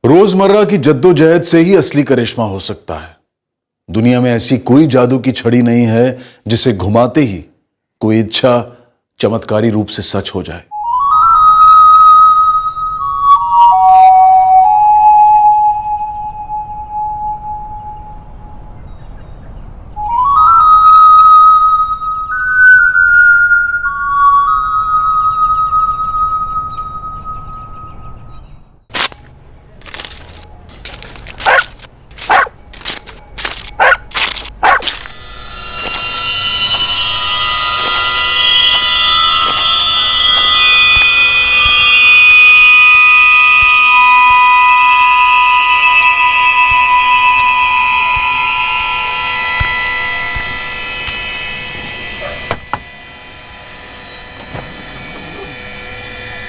रोजमर्रा की जद्दोजहद से ही असली करिश्मा हो सकता है। दुनिया में ऐसी कोई जादू की छड़ी नहीं है जिसे घुमाते ही कोई इच्छा चमत्कारी रूप से सच हो जाए।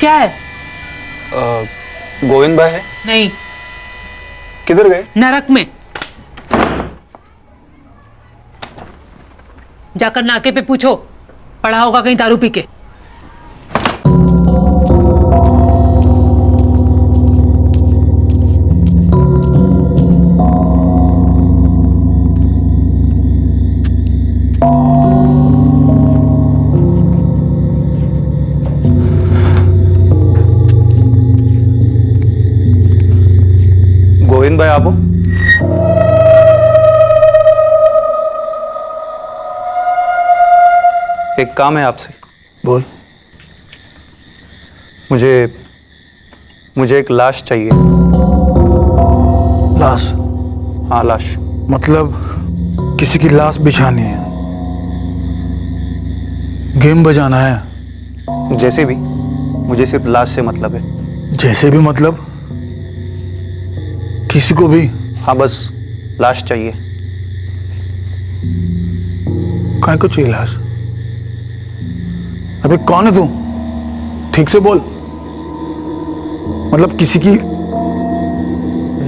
क्या है? गोविंद भाई है? नहीं, किधर गए? नरक में। जाकर नाके पे पूछो, पड़ा होगा कहीं दारू पी के। गोविंद भाई आप हो? एक काम है आपसे। बोल। मुझे एक लाश चाहिए। लाश? हाँ, लाश। मतलब किसी की लाश बिछानी है, गेम बजाना है? जैसे भी, मुझे सिर्फ लाश से मतलब है। जैसे भी मतलब किसी को भी? हाँ, बस लाश चाहिए। काय को चाहिए लाश? अबे कौन है तू? ठीक से बोल। मतलब किसी की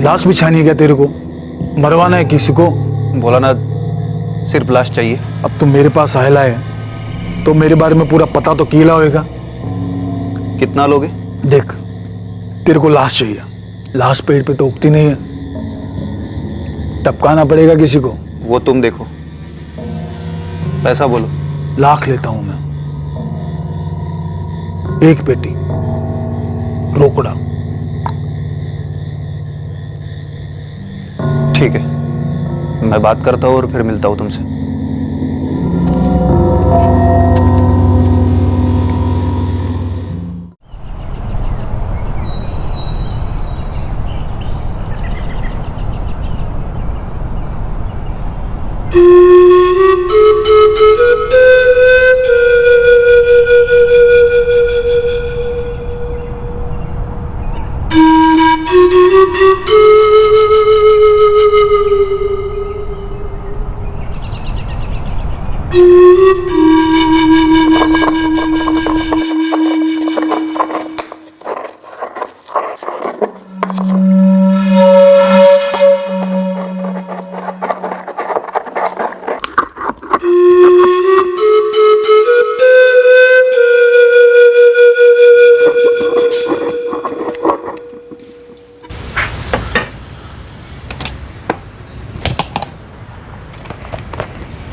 लाश बिछानी है क्या तेरे को? मरवाना है किसी को? बोला ना, सिर्फ लाश चाहिए। अब तू मेरे पास आयला है तो मेरे बारे में पूरा पता तो कीला होएगा। कितना लोगे? देख, तेरे को लाश चाहिए, लाश पेड़ पे तो उगती नहीं है, टपकाना पड़ेगा किसी को। वो तुम देखो, पैसा बोलो। लाख लेता हूं मैं, एक पेटी रोकड़ा। ठीक है, मैं बात करता हूँ और फिर मिलता हूँ तुमसे।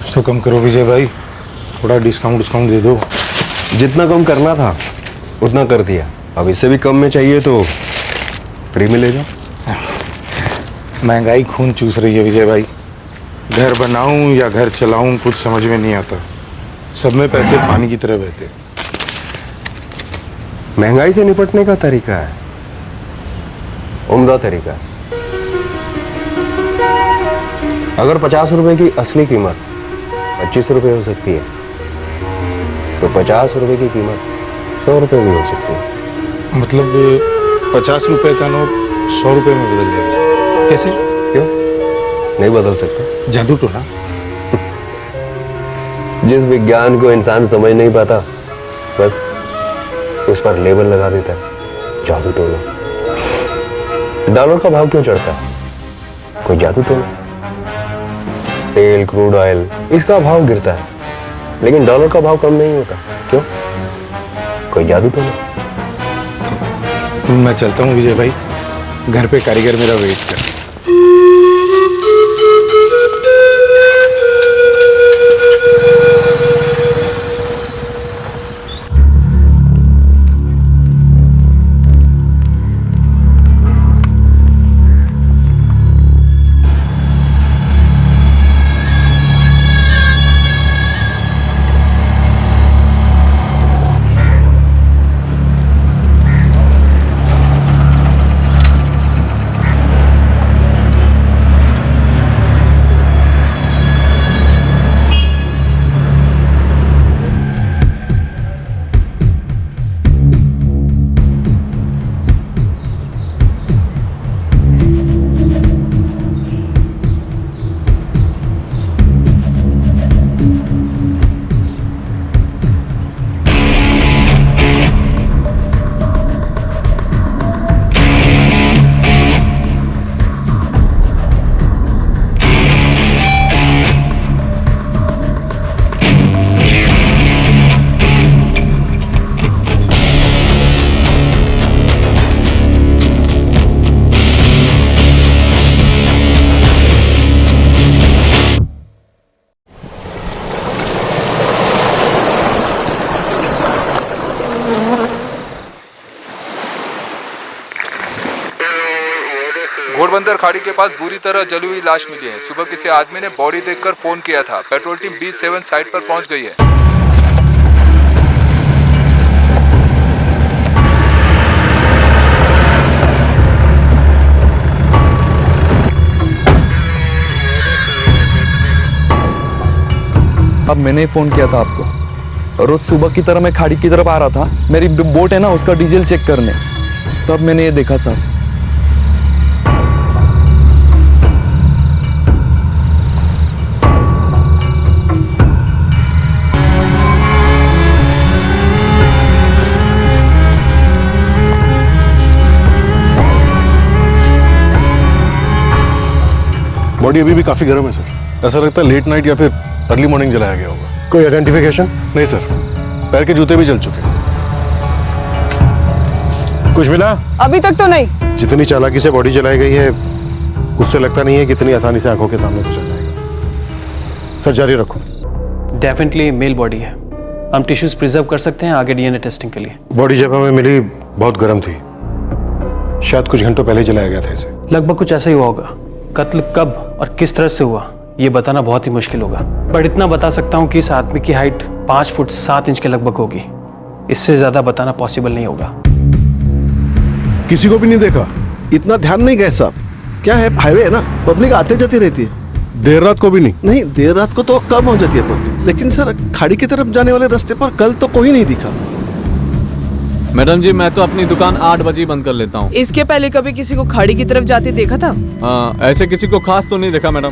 तो कम करो विजय भाई, थोड़ा डिस्काउंट दे दो। जितना कम करना था उतना कर दिया, अब इससे भी कम में चाहिए तो फ्री में ले जाओ। महंगाई खून चूस रही है विजय भाई। घर बनाऊं या घर चलाऊं कुछ समझ में नहीं आता, सब में पैसे पानी की तरह बहते। महंगाई से निपटने का तरीका है, उम्दा तरीका है। अगर 50 रुपए की असली कीमत 25 रुपए हो सकती है तो 50 रुपए की कीमत 100 रुपए भी हो सकती है। मतलब 50 रुपए का नोट 100 रुपए में बदल जाएगा? कैसे? क्यों नहीं बदल सकते? जादू टोना? जिस विज्ञान को इंसान समझ नहीं पाता, बस उस पर लेबल लगा देता है, जादू टोना। डॉलर का भाव क्यों चढ़ता है? कोई जादू टोना। तेल, क्रूड ऑयल, इसका भाव गिरता है लेकिन डॉलर का भाव कम नहीं होता। क्यों? कोई जादू टोना। मैं चलता हूँ विजय भाई, घर पे कारीगर मेरा वेट कर रहे हैं। घोड़बंदर खाड़ी के पास बुरी तरह जली हुई लाश मिली है। सुबह किसी आदमी ने बॉडी देखकर फोन किया था। पेट्रोल टीम B7 साइट पर पहुंच गई है। अब मैंने ही फोन किया था आपको। रोज सुबह की तरह मैं खाड़ी की तरफ आ रहा था, मेरी बोट है ना उसका डीजल चेक करने, तब मैंने ये देखा साहब। बॉडी अभी भी काफी गर्म है सर। ऐसा लगता है लेट नाइट या फिर अर्ली मॉर्निंग जलाया गया होगा। कोई आइडेंटिफिकेशन? नहीं सर, पैर के जूते भी जल चुके हैं। कुछ मिला? अभी तक तो नहीं। जितनी चालाकी से बॉडी जलाई गई है, उससे लगता नहीं है कि इतनी आसानी से आंखों के सामने कुछ आ जाएगा। सर जारी रखो। डेफिनेटली मेल बॉडी है। हम टिश्यूज प्रिजर्व कर सकते हैं आगे डीएनए टेस्टिंग के लिए। बॉडी जब हमें मिली बहुत गर्म थी, शायद कुछ घंटों पहले जलाया गया था इसे। लगभग कुछ ऐसा ही हुआ होगा। कत्ल कब और किस तरह से हुआ ये बताना बहुत ही मुश्किल होगा, बट इतना बता सकता हूँ कि इस आदमी की हाइट 5 फुट 7 इंच के लगभग होगी। इससे ज्यादा बताना पॉसिबल नहीं होगा। किसी को भी नहीं देखा? इतना ध्यान नहीं गए साहब। क्या है, हाईवे है ना, पब्लिक आते जाती रहती है। देर रात को भी नहीं? नहीं, देर रात को तो कम हो जाती है पब्लिक, लेकिन सर खाड़ी की तरफ जाने वाले रास्ते पर कल तो कोई नहीं दिखा। मैडम जी, मैं तो अपनी दुकान 8 बजे बंद कर लेता हूँ। इसके पहले कभी किसी को खाड़ी की तरफ जाते देखा था? हाँ, ऐसे किसी को खास तो नहीं देखा मैडम,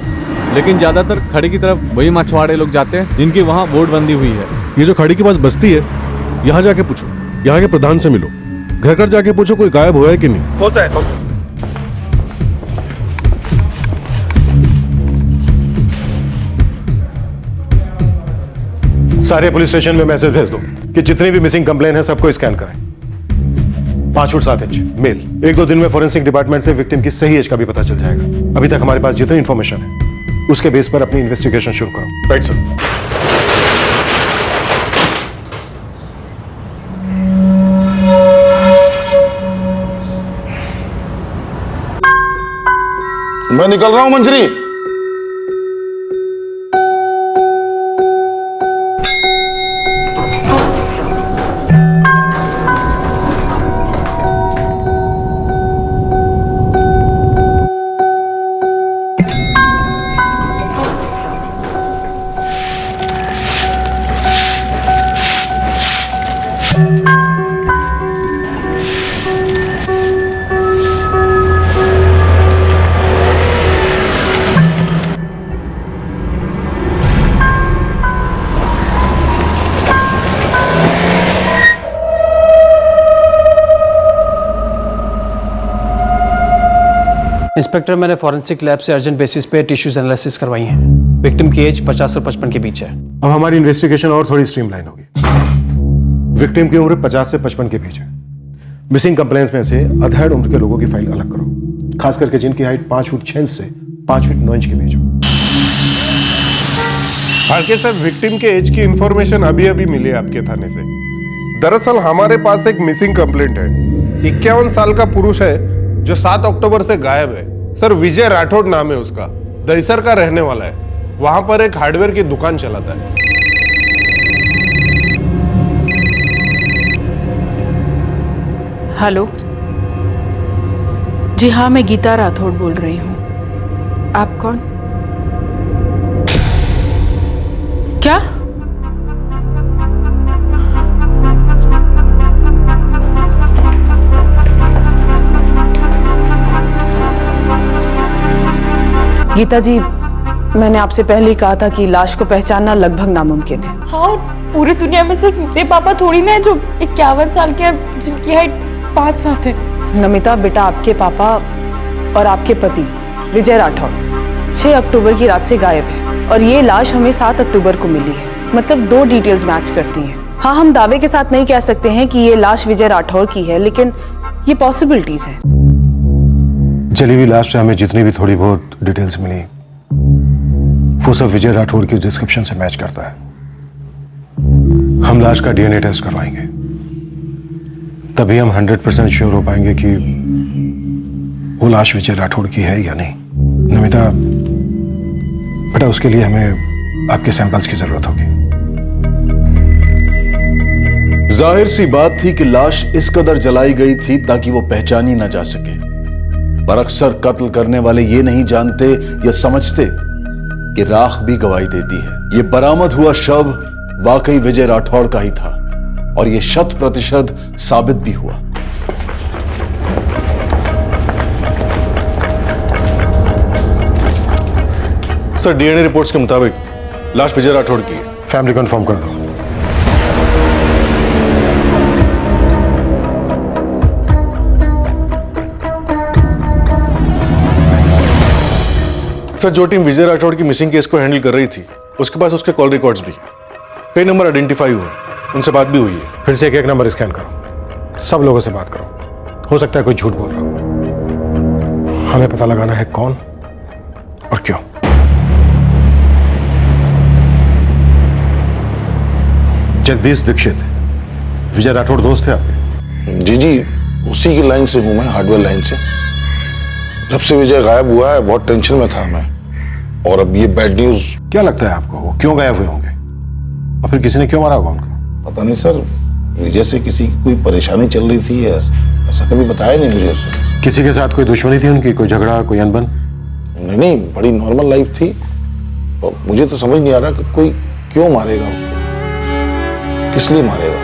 लेकिन ज्यादातर खाड़ी की तरफ वही मछुआरे लोग जाते हैं जिनकी वहाँ बोट बंदी हुई है। ये जो खाड़ी के पास बस्ती है, यहाँ जाके पूछो, यहाँ के प्रधान से मिलो, घर घर जाके पूछो कोई गायब हुआ है कि नहीं। होता है। सारे पुलिस स्टेशन में मैसेज भेज दो कि जितनी भी मिसिंग कंप्लेन है सबको स्कैन करें। 5 फुट 7 इंच मेल। 1-2 दिन में फोरेंसिक डिपार्टमेंट से विक्टिम की सही एज का भी पता चल जाएगा। अभी तक हमारे पास जितनी इंफॉर्मेशन है उसके बेस पर अपनी इन्वेस्टिगेशन शुरू करो। Right sir. मैं निकल रहा हूं मंजरी। इंस्पेक्टर, मैंने फॉरेंसिक लैब से अर्जेंट बेसिस पे टिश्यूज एनालिसिस करवाई हैं। विक्टिम की एज 50 और 55 के बीच है। अब हमारी इन्वेस्टिगेशन और थोड़ी स्ट्रीमलाइन होगी। विक्टिम की उम्र 50 से 55 के बीच है। मिसिंग कंप्लेंट्स में से अधेड़ उम्र के लोगों की फाइल अलग करो। खास करके जिनकी हाइट 5 फुट 6 इंच से 5 फुट 9 इंच के बीच हो। फाड़के सर, विक्टिम के एज की इंफॉर्मेशन अभी अभी मिली है आपके थाने से। दरअसल हमारे पास एक मिसिंग कंप्लेंट है। 51 साल का पुरुष है जो 7 अक्टूबर से गायब है। सर विजय राठौड़ नाम है उसका, दहीसर का रहने वाला है। वहां पर एक हार्डवेयर की दुकान चलाता है। हेलो जी हाँ, मैं गीता राठौड़ बोल रही हूँ। आप कौन? क्या? गीता जी, मैंने आपसे पहले ही कहा था कि लाश को पहचानना लगभग नामुमकिन है। हाँ, पूरी दुनिया में सिर्फ मेरे पापा थोड़ी ना है जो 51 साल के हैं, जिनकी हाइट 5 साल है। नमिता बेटा, आपके पापा और आपके पति विजय राठौड़ 6 अक्टूबर की रात से गायब है और ये लाश हमें 7 अक्टूबर को मिली है। मतलब 2 डिटेल्स मैच करती हैं। हाँ, हम दावे के साथ नहीं कह सकते हैं कि ये लाश विजय राठौड़ की है, लेकिन ये पॉसिबिलिटीज हैं। जली हुई लाश से हमें जितनी भी थोड़ी बहुत डिटेल्स मिली वो सब विजय राठौड़ की डिस्क्रिप्शन से मैच करता है। हम लाश का डीएनए टेस्ट करवाएंगे, तभी हम 100% श्योर हो पाएंगे कि वो लाश विजय राठौड़ की है या नहीं। नमिता बेटा, उसके लिए हमें आपके सैंपल्स की जरूरत होगी। जाहिर सी बात थी कि लाश इस कदर जलाई गई थी ताकि वो पहचानी ना जा सके, पर अक्सर कत्ल करने वाले ये नहीं जानते या समझते कि राख भी गवाही देती है। ये बरामद हुआ शव वाकई विजय राठौड़ का ही था और ये 100% साबित भी हुआ। सर, डीएनए रिपोर्ट्स के मुताबिक लाश विजय राठौड़ की है। फैमिली कंफर्म कर दो। सर, जो टीम विजय राठौड़ की मिसिंग केस को हैंडल कर रही थी उसके पास उसके कॉल रिकॉर्ड्स भी, कई नंबर आइडेंटिफाई हुए, उनसे बात भी हुई है। फिर से एक नंबर स्कैन करो, सब लोगों से बात करो। हो सकता है कोई झूठ बोल रहा हो। हमें पता लगाना है कौन और क्यों। जगदीश दीक्षित, विजय राठौड़ दोस्त थे आपके? जी, उसी की लाइन से हूं मैं, हार्डवेयर लाइन से। जब से विजय गायब हुआ है बहुत टेंशन में था मैं, और अब ये बैड न्यूज। क्या लगता है आपको, वो क्यों गायब हुए होंगे और फिर किसी ने क्यों मारा होगा उनको? पता नहीं सर, विजय से किसी की कोई परेशानी चल रही थी, ऐसा कभी बताया नहीं मुझे उसने। किसी के साथ कोई दुश्मनी थी उनकी, कोई झगड़ा, कोई अनबन? नहीं, बड़ी नॉर्मल लाइफ थी। और मुझे तो समझ नहीं आ रहा कि कोई क्यों मारेगा उसको, किस लिए मारेगा,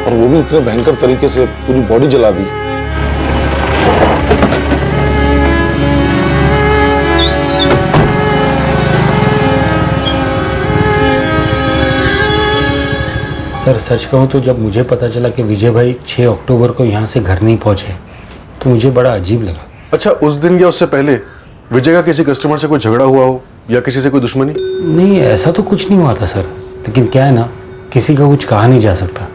और वो भी इतने भयंकर तरीके से पूरी बॉडी जला दी। सर सच कहूँ तो जब मुझे पता चला कि विजय भाई 6 अक्टूबर को यहाँ से घर नहीं पहुँचे तो मुझे बड़ा अजीब लगा। अच्छा, उस दिन या उससे पहले विजय का किसी कस्टमर से कोई झगड़ा हुआ हो या किसी से कोई दुश्मनी? नहीं, ऐसा तो कुछ नहीं हुआ था सर, लेकिन क्या है ना, किसी का कुछ कहा नहीं जा सकता।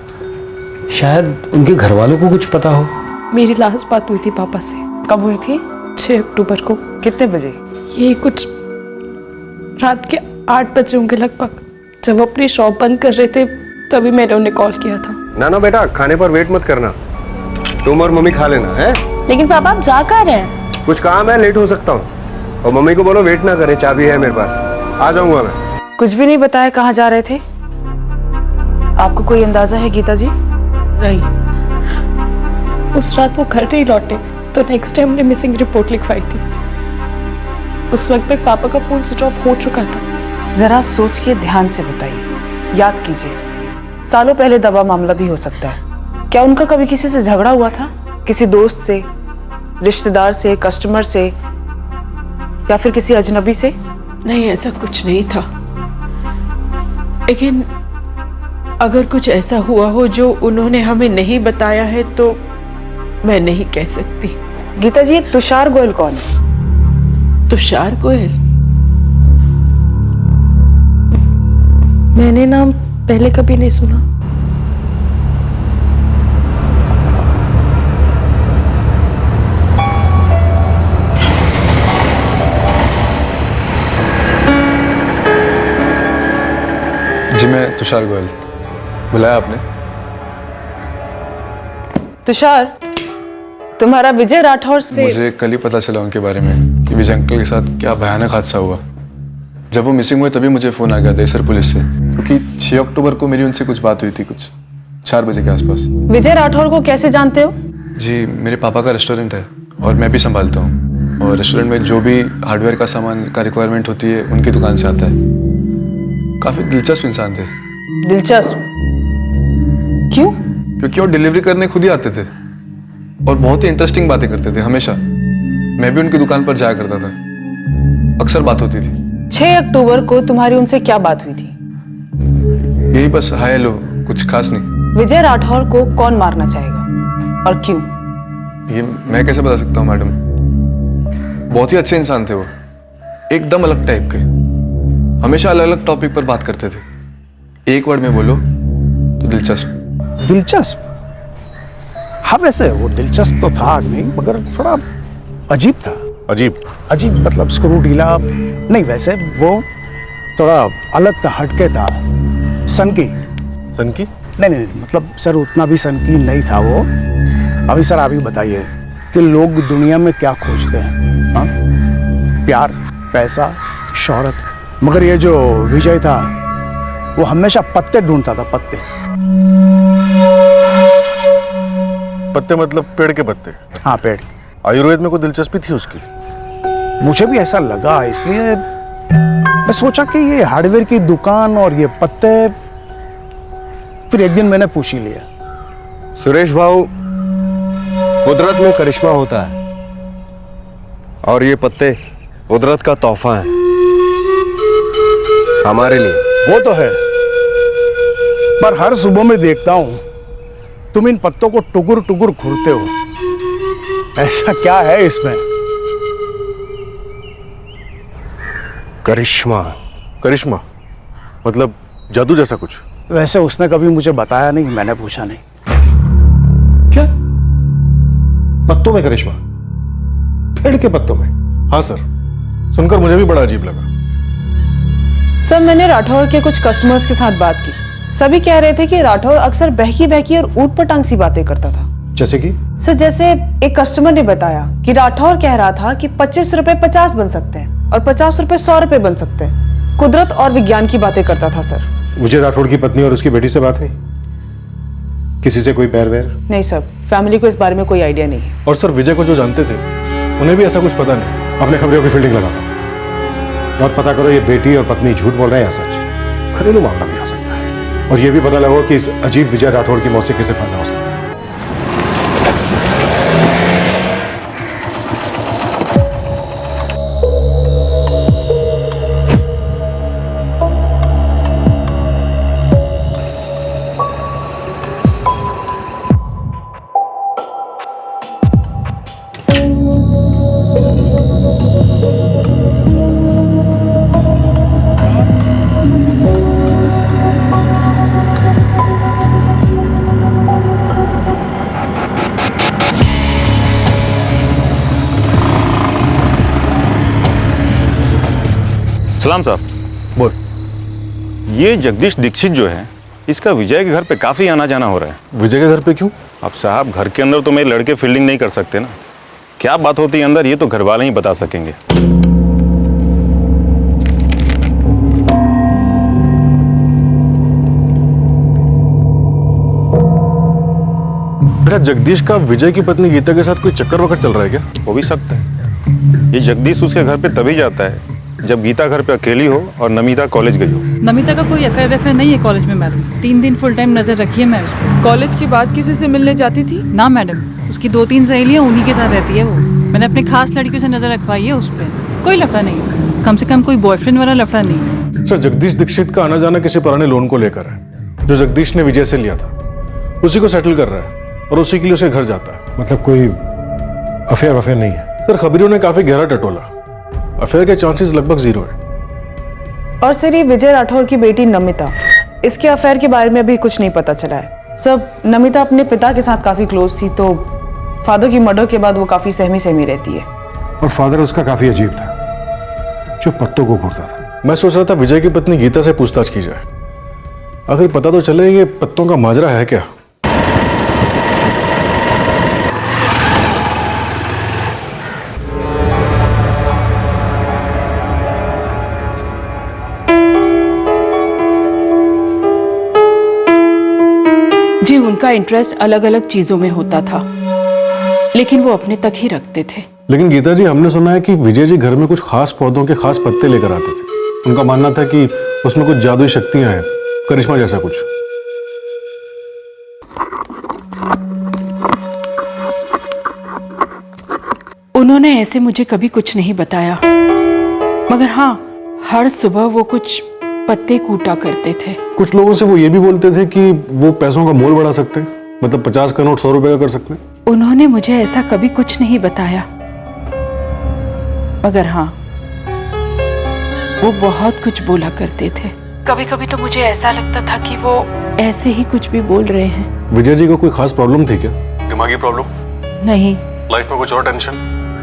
शायद उनके घर वालों को कुछ पता हो। मेरी लास्ट बात हुई थी पापा से। कब हुई थी? 6 अक्टूबर को। कितने बजे? ये कुछ रात के 8 बजे होंगे लगभग। जब वो अपनी शॉप बंद कर रहे थे तभी मैंने उन्हें कॉल किया था। ना बेटा, खाने पर वेट मत करना, तुम और मम्मी खा लेना है। लेकिन पापा आप जा कहाँ रहे हैं? कुछ काम है, लेट हो सकता हूँ। और मम्मी को बोलो वेट ना करे, चाबी है मेरे पास, आ जाऊंगा मैं। कुछ भी नहीं बताया कहाँ जा रहे थे? आपको कोई अंदाजा है गीता जी? नहीं, उस रात वो घर नहीं लौटे तो नेक्स्ट टाइम हमने मिसिंग रिपोर्ट लिखवाई थी। उस वक्त तक पापा का फोन स्विच ऑफ हो चुका था। जरा सोच के ध्यान से बताइए, याद कीजिए। सालों पहले दबा मामला भी हो सकता है। क्या उनका कभी किसी से झगड़ा हुआ था? किसी दोस्त से, रिश्तेदार से, कस्टमर से, या फिर किसी अजनबी से? नहीं, ऐसा कुछ नहीं था। लेकिन अगर कुछ ऐसा हुआ हो जो उन्होंने हमें नहीं बताया है तो मैं नहीं कह सकती। गीता जी, तुषार गोयल कौन है? तुषार गोयल? मैंने नाम पहले कभी नहीं सुना। तुषार गोयल, बुलाया आपने? तुषार, तुम्हारा विजय राठौर से मुझे कल ही पता चला उनके बारे में कि विजय अंकल के साथ क्या भयानक हादसा हुआ। जब वो मिसिंग हुए तभी मुझे फ़ोन आ गया देसर पुलिस से, क्योंकि 6 अक्टूबर को मेरी उनसे कुछ बात हुई थी, कुछ 4 बजे के आसपास। विजय राठौर को कैसे जानते हो? जी, मेरे पापा का रेस्टोरेंट है और मैं भी संभालता हूँ, और रेस्टोरेंट में जो भी हार्डवेयर का सामान का रिक्वायरमेंट होती है उनकी दुकान से आता है। काफ़ी दिलचस्प इंसान थे। दिलचस्प? क्यों? क्योंकि वो डिलीवरी करने खुद ही आते थे और बहुत ही इंटरेस्टिंग बातें करते थे हमेशा। मैं भी उनकी दुकान पर जाया करता था, अक्सर बात होती थी। 6 अक्टूबर को तुम्हारी उनसे क्या बात हुई थी? यही बस हाय हेलो, कुछ खास नहीं। विजय राठौर को कौन मारना चाहेगा और क्यों? ये मैं कैसे बता सकता हूँ मैडम, बहुत ही अच्छे इंसान थे वो, एकदम अलग टाइप के, हमेशा अलग अलग टॉपिक पर बात करते थे। एक वर्ड में बोलो तो दिलचस्प। दिलचस्प? हाँ, वैसे वो दिलचस्प तो था आदमी, मगर थोड़ा अजीब था। अजीब मतलब स्क्रू ढीला नहीं, वैसे वो थोड़ा अलग था, हटके था, सनकी। नहीं, मतलब सर उतना भी सनकी नहीं था वो। अभी सर आप ही बताइए कि लोग दुनिया में क्या खोजते हैं? हाँ, प्यार, पैसा, शोहरत, मगर ये जो विजय था वो हमेशा पत्ते ढूंढता था, पत्ते। पत्ते मतलब पेड़ के पत्ते? हाँ, पेड़। आयुर्वेद में कोई दिलचस्पी थी उसकी? मुझे भी ऐसा लगा, इसलिए मैं सोचा कि ये हार्डवेयर की दुकान और ये पत्ते, फिर एक दिन मैंने पूछ ही लिया। सुरेश भाऊ, कुदरत में करिश्मा होता है और ये पत्ते कुदरत का तोहफा है हमारे लिए। वो तो है, पर हर सुबह में देखता हूं तुम इन पत्तों को टुकुर टुकुर घूरते हो, ऐसा क्या है इसमें? करिश्मा मतलब जादू जैसा कुछ? वैसे उसने कभी मुझे बताया नहीं, मैंने पूछा नहीं। क्या पत्तों में करिश्मा? पेड़ के पत्तों में? हाँ सर, सुनकर मुझे भी बड़ा अजीब लगा। सर, मैंने राठौर के कुछ कस्टमर्स के साथ बात की, सभी कह रहे थे कि राठौर अक्सर बहकी बहकी और ऊट पटांग सी बातें करता था। जैसे कि? सर, जैसे एक कस्टमर ने बताया कि राठौर कह रहा था कि 25 रुपए 50 बन सकते हैं और 50 रुपए 100 रुपए बन सकते हैं। कुदरत और विज्ञान की बातें करता था सर। विजय राठौड़ की पत्नी और उसकी बेटी से बात हुई? किसी से कोई पैर वैर? नहीं सर, फैमिली को इस बारे में कोई आइडिया नहीं है। और सर, विजय को जो जानते थे उन्हें भी ऐसा कुछ पता नहीं। अपने खबरों की फील्डिंग लगा दो और पता करो ये बेटी और पत्नी झूठ बोल रहे हैं या सच। घरेलू मामला भी हो सकता है, और ये भी पता लगाओ कि इस अजीब विजय राठौड़ की मौत से किसे फायदा हो सकता है। सलाम साहब। बोल। ये जगदीश दीक्षित जो है, इसका विजय के घर पे काफी आना जाना हो रहा है। विजय के घर पे क्यों? अब साहब, घर के अंदर तो मेरे लड़के फील्डिंग नहीं कर सकते ना, क्या बात होती है अंदर ये तो घर वाले ही बता सकेंगे। बेटा, जगदीश का विजय की पत्नी गीता के साथ कोई चक्कर वक्कर चल रहा है क्या? हो भी सकता है। ये जगदीश उसके घर पे तभी जाता है जब गीता घर पे अकेली हो और नमिता कॉलेज गई हो। नमिता का कोई अफेयर वेफेयर नहीं है कॉलेज में मैडम, 3 दिन फुल टाइम नजर रखी है मैं उस पर। कॉलेज के बाद किसी से मिलने जाती थी? ना मैडम, उसकी 2-3 सहेलियां उन्हीं के साथ रहती है वो। मैंने अपने खास लड़कियों से नजर रखवाई है उस पर, कोई लफड़ा नहीं है, कम से कम कोई बॉयफ्रेंड वाला लफड़ा नहीं है। सर, जगदीश दीक्षित का आना जाना किसी पुराने लोन को लेकर है जो जगदीश ने विजय से लिया था, उसी को सेटल कर रहा है और उसी के लिए उसके घर जाता है। मतलब कोई अफेयर नहीं है? सर, खबरों ने काफी गहरा टटोला, अफेयर के चांसेस लगभग 0 है। और सर, ये विजय राठौर की बेटी नमिता, इसके अफेयर के बारे में अभी कुछ नहीं पता चला है। सब नमिता अपने पिता के साथ काफी क्लोज थी, तो फादर की मर्डर के बाद वो काफी सहमी रहती है। और फादर उसका काफी अजीब था, जो पत्तों को घूरता था। मैं सोच रहा था विजय की पत्नी गीता से पूछताछ की जाए, आखिर पता तो चले ये पत्तों का माजरा है क्या? जी, उनका इंटरेस्ट अलग अलग चीजों में होता था, लेकिन वो अपने तक ही रखते थे। लेकिन गीता जी, हमने सुना है कि विजय जी घर में कुछ खास पौधों के खास पत्ते लेकर आते थे। उनका मानना था कि उसमें कुछ जादुई शक्तियां हैं, करिश्मा जैसा कुछ। उन्होंने ऐसे मुझे कभी कुछ नहीं बताया, मगर हाँ, हर सुबह वो कुछ पत्ते कूटा करते थे। कुछ लोगों से वो ये भी बोलते थे कि वो पैसों का मोल बढ़ा सकते हैं, मतलब 50 का नोट 100 रुपए का कर सकते हैं। उन्होंने मुझे ऐसा कभी कुछ नहीं बताया, मगर हाँ, वो बहुत कुछ बोला करते थे। कभी कभी तो मुझे ऐसा लगता था कि वो ऐसे ही कुछ भी बोल रहे हैं। विजय जी को कोई खास प्रॉब्लम थी क्या? दिमागी प्रॉब्लम? नहीं। लाइफ में कुछ और टेंशन,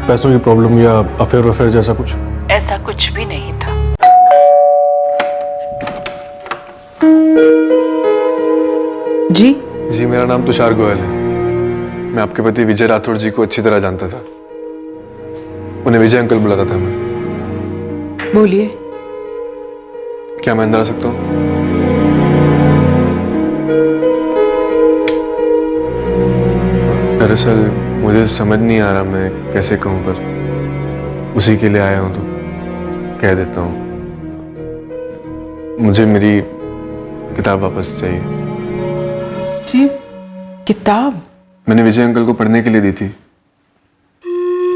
पैसों की प्रॉब्लम या अफेयर वफेयर जैसा कुछ? ऐसा कुछ भी नहीं था। जी जी, मेरा नाम तुषार गोयल है। मैं आपके पति विजय राठौड़ जी को अच्छी तरह जानता था। उन्हें विजय अंकल बुलाता था मैं। बोलिए। क्या मैं अंदर आ सकता हूँ? दरअसल मुझे समझ नहीं आ रहा मैं कैसे कहूँ, पर उसी के लिए आया हूँ तो कह देता हूँ। मुझे मेरी किताब वापस चाहिए। जी, किताब? मैंने विजय अंकल को पढ़ने के लिए दी थी,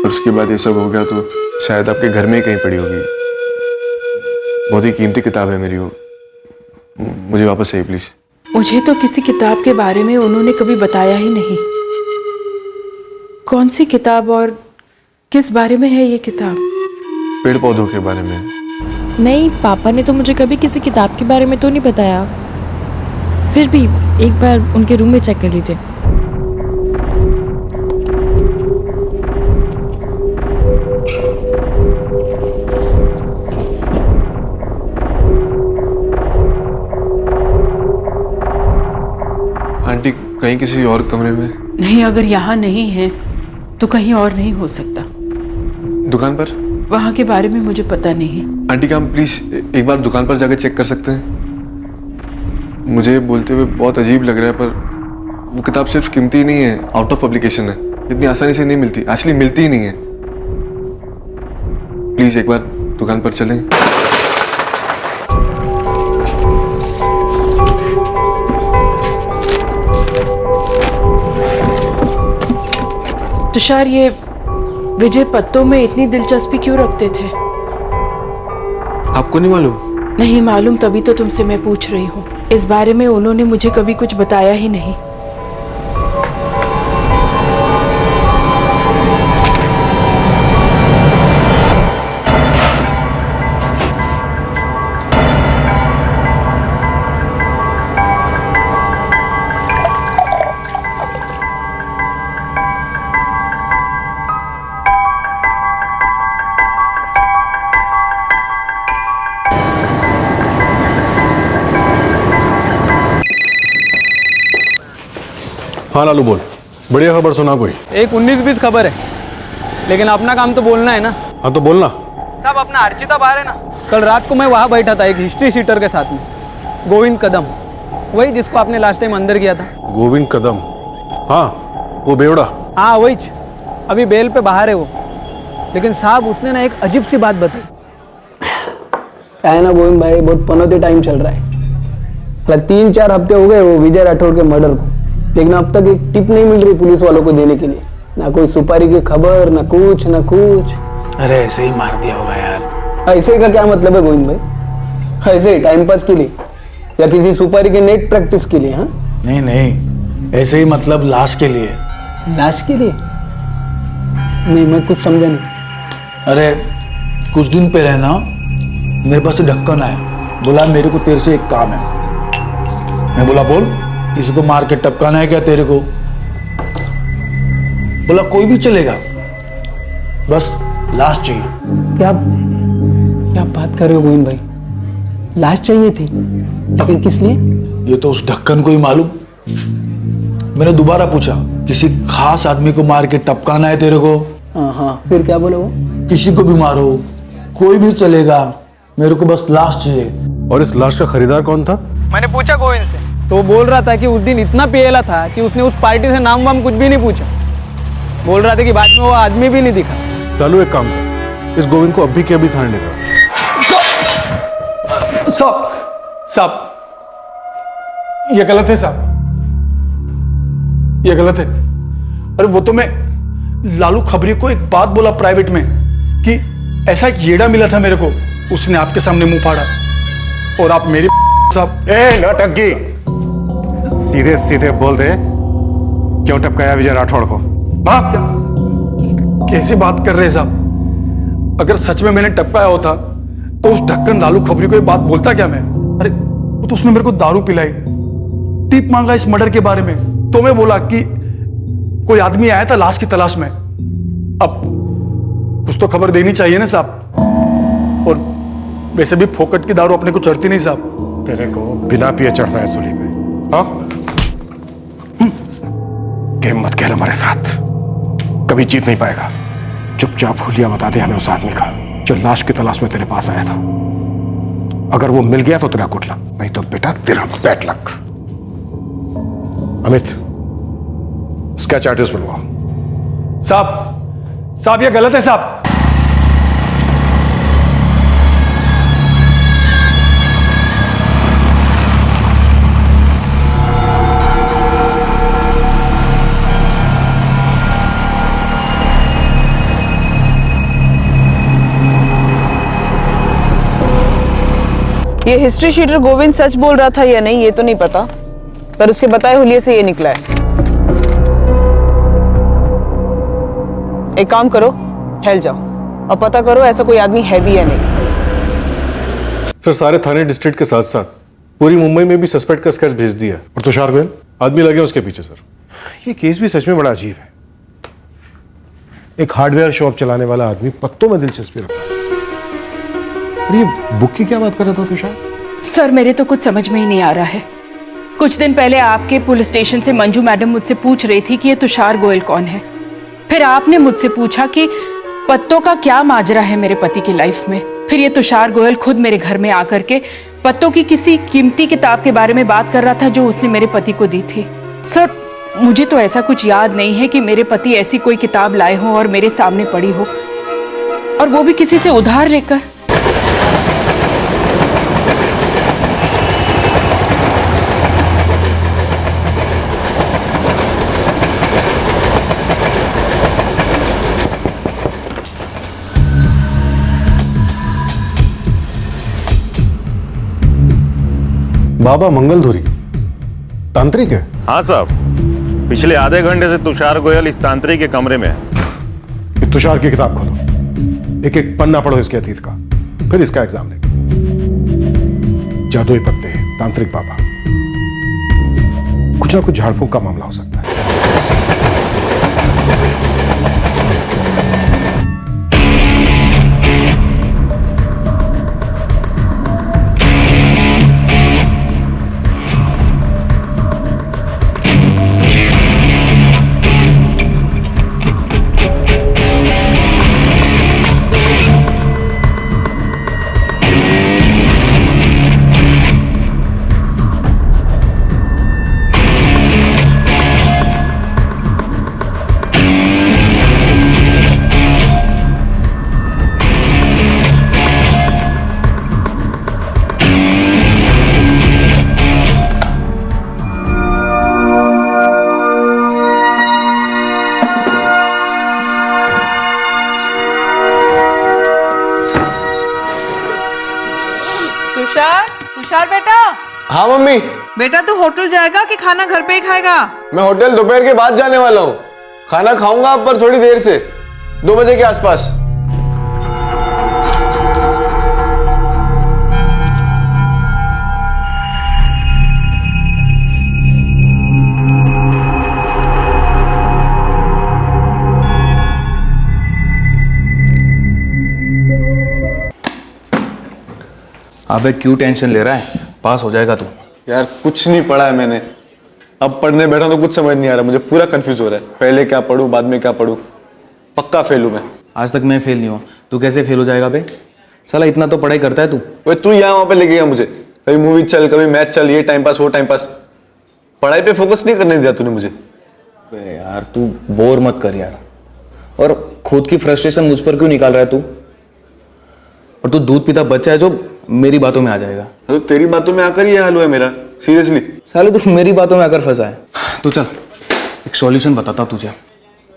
और उसके बाद ये सब हो गया तो शायद आपके घर में ही कहीं पड़ी होगी। बहुत ही कीमती किताब है मेरी वो, मुझे वापस चाहिए प्लीज। मुझे तो किसी किताब के बारे में उन्होंने कभी बताया ही नहीं। कौन सी किताब और किस बारे में है ये किताब? पेड़ पौधों के बारे में। नहीं, पापा ने तो मुझे कभी किसी किताब के बारे में तो नहीं बताया। फिर भी एक बार उनके रूम में चेक कर लीजिए। आंटी, कहीं किसी और कमरे में? नहीं, अगर यहाँ नहीं है तो कहीं और नहीं हो सकता। दुकान पर? वहाँ के बारे में मुझे पता नहीं। आंटी, क्या हम प्लीज एक बार दुकान पर जाकर चेक कर सकते हैं? मुझे बोलते हुए बहुत अजीब लग रहा है, पर वो किताब सिर्फ कीमती नहीं है, आउट ऑफ पब्लिकेशन है, इतनी आसानी से नहीं मिलती, एक्चुअली मिलती ही नहीं है। प्लीज एक बार दुकान पर चलें। तुषार, ये विजय पत्तों में इतनी दिलचस्पी क्यों रखते थे? आपको नहीं मालूम? नहीं मालूम, तभी तो तुमसे मैं पूछ रही हूँ। इस बारे में उन्होंने मुझे कभी कुछ बताया ही नहीं। हाँ लालू बोल, बढ़िया खबर सुना कोई? एक 19-20 खबर है, लेकिन अपना काम तो बोलना है ना। हाँ तो बोलना। साहब, अपना अर्चिता बाहर है ना। कल रात को मैं वहाँ बैठा था एक हिस्ट्री शीटर के साथ में, गोविंद कदम, वही जिसको आपने लास्ट टाइम अंदर किया था। गोविंद कदम? हाँ, वो बेवड़ा। हाँ वही, अभी बेल पे बाहर है वो। लेकिन साहब, उसने ना एक अजीब सी बात बताई। क्या है ना गोविंद भाई, बहुत पनौती टाइम चल रहा है। 3-4 हफ्ते हो गए वो विजय राठौड़ के मर्डर को, लेकिन अब तक एक टिप नहीं मिल रही पुलिस वालों को देने के लिए। ना कोई सुपारी की खबर, ना कुछ ना कुछ। अरे ऐसे ही मार दिया होगा यार। ऐसे का क्या मतलब है गोविंद भाई? ऐसे ही टाइम पास के लिए या किसी सुपारी के नेट प्रैक्टिस के लिए? हाँ नहीं नहीं, ऐसे ही मतलब लाश के लिए। लाश के लिए? नहीं, मैं कुछ समझा नहीं। अरे कुछ दिन पहले ना मेरे पास ढक्कन आया, बोला मेरे को तेरे से एक काम है। मैं बोला बोल, किसी को मार के टपकाना है क्या तेरे को? बोला कोई भी चलेगा, बस लाश चाहिए। क्या क्या बात कर रहे हो गोविंद भाई? लाश चाहिए थी, लेकिन किस लिए? ये तो उस ढक्कन को ही मालूम। मैंने दोबारा पूछा, किसी खास आदमी को मार के टपकाना है तेरे को? हाँ, फिर क्या बोले वो? किसी को भी मारो, कोई भी चलेगा, मेरे को बस लाश चाहिए। और इस लाश का खरीदार कौन था? मैंने पूछा गोविंद से, तो वो बोल रहा था कि उस दिन इतना पियला था कि उसने उस पार्टी से नाम वाम कुछ भी नहीं पूछा। बोल रहा था कि बाद में वो आदमी भी नहीं दिखा। लालू एक काम कर, इस गोविंद को अभी के अभी थाने लेकर। साहब, ये गलत है साहब, ये गलत है। अरे वो तो मैं लालू खबरी को एक बात बोला प्राइवेट में कि ऐसा एक येड़ा मिला था मेरे को, उसने आपके सामने मुंह फाड़ा और आप मेरी साहब। ए नौटंकी, सीधे सीधे बोल दे, क्यों टपकाया विजय राठौड़ को? हाँ, कैसी बात कर रहे हैं साहब? अगर सच में मैंने टपकाया होता तो उस ढक्कन लालू खबरी को ये बात बोलता क्या मैं? अरे वो तो उसने मेरे को दारू पिलाई, टिप मांगा इस मर्डर के बारे में, तो मैं बोला कि कोई आदमी आया था लाश की तलाश में। अब कुछ तो खबर देनी चाहिए ना साहब, और वैसे भी फोकट की दारू अपने को चढ़ती नहीं साहब। तेरे को बिना पिए चढ़ना है सूली पे? हाँ, गेम मत खेल हमारे साथ, कभी जीत नहीं पाएगा। चुपचाप हुलिया बता दे हमें उस आदमी का जो लाश की तलाश में तेरे पास आया था। अगर वो मिल गया तो तेरा गुड लक, नहीं तो बेटा तेरा बैड लक। अमित, इसका चार्जेस बुलवाओ। साहब ये गलत है साहब। ये हिस्ट्री शीटर गोविंद सच बोल रहा था या नहीं ये तो नहीं पता, पर उसके बताए हुलिये से ये निकला है। एक काम करो, हेल जाओ और पता करो ऐसा कोई आदमी है भी या नहीं। सर, सारे थाने डिस्ट्रिक्ट के साथ साथ पूरी मुंबई में भी सस्पेक्ट का स्केच भेज दिया। और तुषार गोयल आदमी लगे उसके पीछे। सर, ये केस भी सच में बड़ा अजीब है। एक हार्डवेयर शॉप चलाने वाला आदमी पत्तों में दिलचस्पी रखता है। ये बुक की क्या बात कर रहा था तुषार? सर, मेरे तो कुछ समझ में ही नहीं आ रहा है। कुछ दिन पहले आपके पुलिस स्टेशन से मंजू मैडम मुझसे पूछ रही थी कि ये तुषार गोयल कौन है। फिर आपने मुझसे पूछा कि पत्तों का क्या माजरा है मेरे पति की लाइफ में। फिर ये तुषार गोयल खुद मेरे घर में आकर के पत्तों की किसी कीमती किताब के बारे में बात कर रहा था जो उसने मेरे पति को दी थी। सर, मुझे तो ऐसा कुछ याद नहीं है कि मेरे पति ऐसी कोई किताब लाए हो और मेरे सामने पड़ी हो, और वो भी किसी से उधार लेकर। बाबा मंगलधुरी तांत्रिक है? हाँ साहब, पिछले आधे घंटे से तुषार गोयल इस तांत्रिक के कमरे में है। तुषार की किताब खोलो, एक एक पन्ना पढ़ो इसके अतीत का, फिर इसका एग्जाम लेंगे। जादुई पत्ते, तांत्रिक बाबा, कुछ ना कुछ झाड़ फूंक का मामला हो सकता है। तुषार बेटा। हाँ मम्मी। बेटा तू होटल जाएगा कि खाना घर पे ही खाएगा? मैं होटल दोपहर के बाद जाने वाला हूँ। खाना खाऊंगा पर थोड़ी देर से, 2 बजे के आसपास। अबे क्यों टेंशन ले रहा है, पास हो जाएगा तू। यार कुछ नहीं पढ़ा है मैंने, अब पढ़ने बैठा तो कुछ समझ नहीं आ रहा, मुझे पूरा कंफ्यूज हो रहा है, पहले क्या पढूं बाद में क्या पढूं, पक्का फेल हूं मैं। आज तक मैं फेल नहीं हुआ, तू कैसे फेल हो जाएगा बे? साला इतना तो पढ़ाई करता है तू। वही तू यहाँ वहाँ पे लेके गया मुझे, कभी मूवी चल कभी मैच चल, ये टाइम पास वो टाइम पास, पढ़ाई पे फोकस नहीं करने दिया तूने मुझे। बे यार तू बोर मत कर यार, और खुद की फ्रस्ट्रेशन मुझ पर क्यों निकाल रहा है तू? और तू दूध पीता बच्चा है जो मेरी बातों में आ जाएगा। तो तेरी बातों में आकर ये हाल हुआ है मेरा, सीरियसली। साले तू मेरी बातों में आकर फंसा है। तो चल एक सॉल्यूशन बताता हूं तुझे।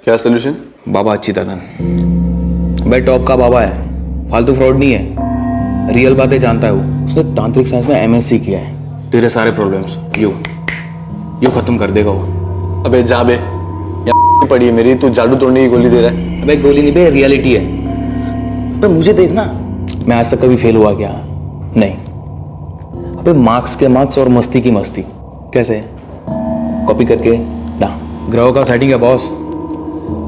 क्या सॉल्यूशन? बाबा अच्युतानंद भाई टॉप का बाबा है, फालतू फ्रॉड नहीं है, रियल बातें जानता है वो। उसने तांत्रिक साइंस में MSc किया है, तेरे सारे प्रॉब्लम्स यू खत्म कर देगा वो। अबे जा बे, यहाँ पड़ी है मेरी, तू जादू तोड़ने की गोली दे रहा है। अबे गोली नहीं बे, रियलिटी है। अबे मुझे देखना, मैं आज तक कभी फेल हुआ क्या? नहीं। अबे मार्क्स के मार्क्स और मस्ती की मस्ती। कैसे? कॉपी करके ना, ग्रहों का सेटिंग है बॉस।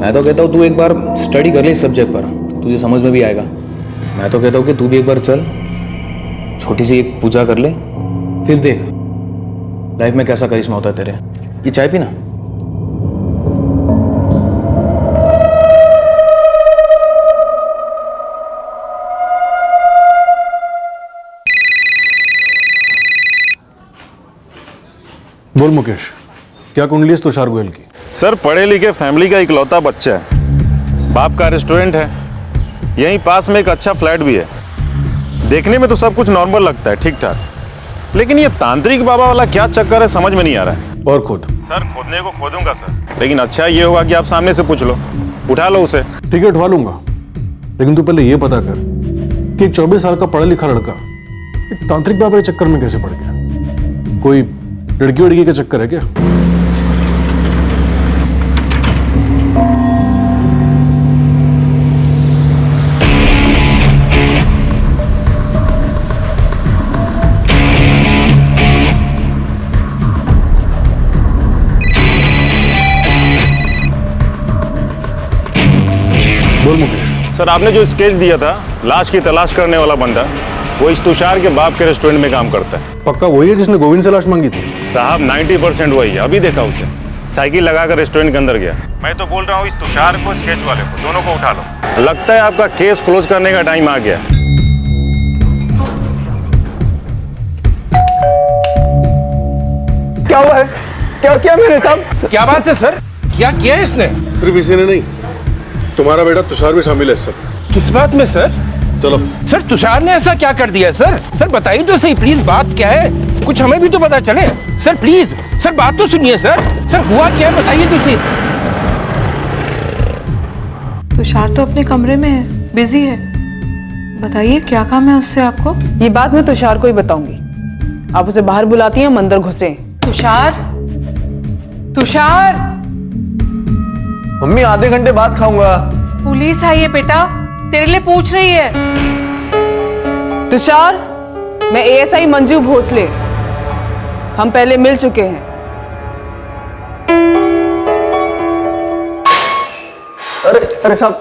मैं तो कहता हूँ तू एक बार स्टडी कर ले इस सब्जेक्ट पर, तुझे समझ में भी आएगा। मैं तो कहता हूँ कि तू भी एक बार चल, छोटी सी एक पूजा कर ले, फिर देख लाइफ में कैसा करिश्मा होता है तेरे। ये चाय पीना। बोल मुकेश, क्या कुंडली है तुषार गोयल की? सर पढ़े लिखे फैमिली का इकलौता बच्चा है, बाप का रेस्टोरेंट है, यहीं पास में एक अच्छा फ्लैट भी है। देखने में तो सब कुछ नॉर्मल लगता है, ठीक ठाक, लेकिन ये तांत्रिक बाबा वाला क्या चक्कर है समझ में नहीं आ रहा है। और खुद? सर खोदने को खोदूंगा सर, लेकिन अच्छा ये होगा कि आप सामने से पूछ लो, उठा लो उसे। ठीक है उठवा लूंगा, लेकिन तू पहले ये पता कर कि एक 24 साल का पढ़ा लिखा लड़का एक तांत्रिक बाबा के चक्कर में कैसे पड़ गया? कोई लड़की वड़की का चक्कर है क्या? बोल मुकेश। सर आपने जो स्केच दिया था लाश की तलाश करने वाला बंदा, वो इस तुषार के बाप के रेस्टोरेंट में काम करता है। पक्का वही है जिसने गोविंद से लाश मांगी थी? साहब 90% वही है, अभी देखा उसे, साइकिल लगाकर रेस्टोरेंट के अंदर गया। मैं तो बोल रहा हूँ इस तुषार को स्केच वाले को दोनों को उठा लो, लगता है आपका केस क्लोज करने का टाइम आ गया। क्या हुआ है? क्या किया मेरे साहब? क्या बात है सर, क्या किया इसने? सिर्फ इसी ने नहीं, तुम्हारा बेटा तुषार भी शामिल है सर। किस बात में सर? चलो सर तुषार ने ऐसा क्या कर दिया सर? सर बताइए तो सही प्लीज, बात क्या है? कुछ हमें भी तो पता चले सर, प्लीज सर बात तो सुनिए सर। सर हुआ क्या है बताइए तो सही। तुषार तो अपने कमरे में है, बिजी है, बताइए क्या काम है उससे आपको? ये बात मैं तुषार को ही बताऊंगी, आप उसे बाहर बुलाती हैं, हम अंदर घुसे। तुषार, तुषार। मम्मी आधे घंटे बाद खाऊंगा। पुलिस आई है बेटा, तेरे लिए पूछ रही है। तुषार, मैं ASI मंजू भोसले, हम पहले मिल चुके हैं। अरे साहब।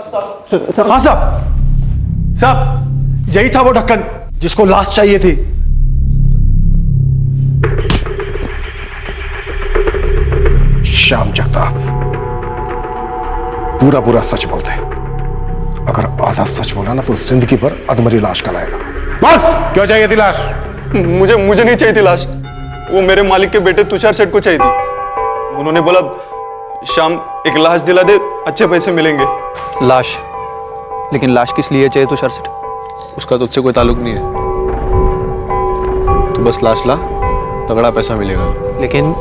हाँ साहब, साहब यही था वो ढक्कन जिसको लाश चाहिए थी। श्याम जगताप, पूरा पूरा सच बोलते हैं, अगर आधा सच बोला ना तो जिंदगी भर अधमरी लाश का लाएगा। क्यों चाहिए थी लाश? मुझे नहीं चाहिए थी लाश, वो मेरे मालिक के बेटे तुषार सेठ को चाहिए थी। उन्होंने बोला शाम एक लाश दिला दे, अच्छे पैसे मिलेंगे। लाश? लेकिन लाश किस लिए चाहिए तुषार सेठ? उसका तुझसे कोई ताल्लुक नहीं है, तू बस लाश ला, तगड़ा पैसा मिलेगा। लेकिन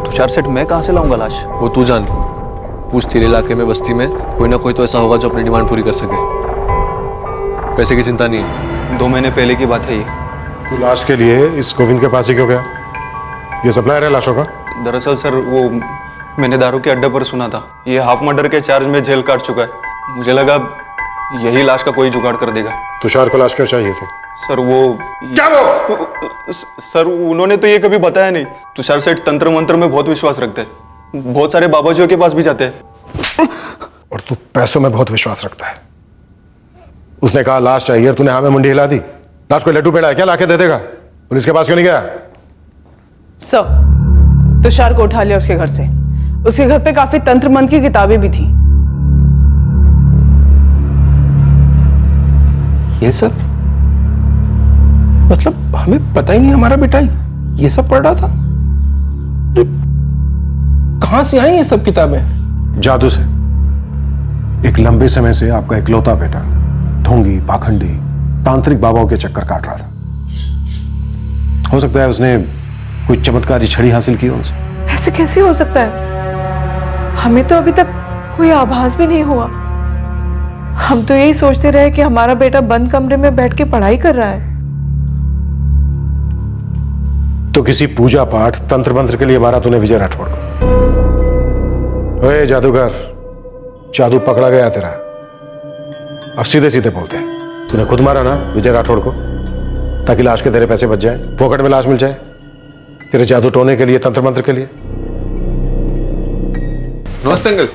तुषार सेठ मैं कहाँ से लाऊंगा लाश? वो तू जान, पूछ, तेरे इलाके में बस्ती में कोई ना कोई तो ऐसा होगा जो अपनी डिमांड पूरी कर सके। पैसे की चिंता नहीं है। 2 महीने पहले की बात है ये। तू लाश के लिए इस गोविंद के पास ही क्यों गया? ये सप्लायर है लाशों का? दरअसल सर वो मैंने दारू के अड्डे पर सुना था, ये हाफ मर्डर के चार्ज में जेल काट चुका है। मुझे लगा यही लाश का कोई जुगाड़ कर देगा। तुषार को लाश क्यों चाहिए थी? सर वो क्या वो? सर उन्होंने तो ये कभी बताया नहीं। तुषार सेठ तंत्र मंत्र में बहुत विश्वास रखते हैं, बहुत सारे बाबाजियों के पास भी जाते हैं। और तू पैसों में बहुत विश्वास रखता है। उसने कहा लाश चाहिए और तूने हाँ में मुंडी हिला दी। लाश कोई लड्डू पेड़ा है क्या लाके दे देगा? पुलिस के पास क्यों नहीं गया? सर, तुषार को उठा लिया उसके घर से। उसके घर पे काफी तंत्र मंत्र की किताबें भी थी। ये सब मतलब हमें पता ही नहीं हमारा बेटा ये सब पढ़ रहा था। कहां से आई ये सब किताबें? जादू से। एक लंबे समय से आपका इकलौता बेटा ढोंगी, पाखंडी, तांत्रिक बाबाओं के चक्कर काट रहा था। हो सकता है उसने कोई चमत्कारी छड़ी हासिल की उनसे। ऐसे कैसे हो सकता है? हमें तो अभी तक कोई आभास भी नहीं हुआ। हम तो यही सोचते रहे कि हमारा बेटा बंद कमरे में बैठ के पढ़ाई कर रहा है। तो किसी पूजा पाठ, तंत्र मंत्र के लिए मारा तूने विजय राठौड़ को। ओए जादूगर, जादू पकड़ा गया तेरा। अब सीधे सीधे बोलते हैं, तूने खुद मारा ना विजय राठौड़ को, ताकि लाश के तेरे पैसे बच जाए, पॉकेट में लाश मिल जाए तेरे जादू टोने के लिए, तंत्र मंत्र के लिए। नमस्ते अंकल।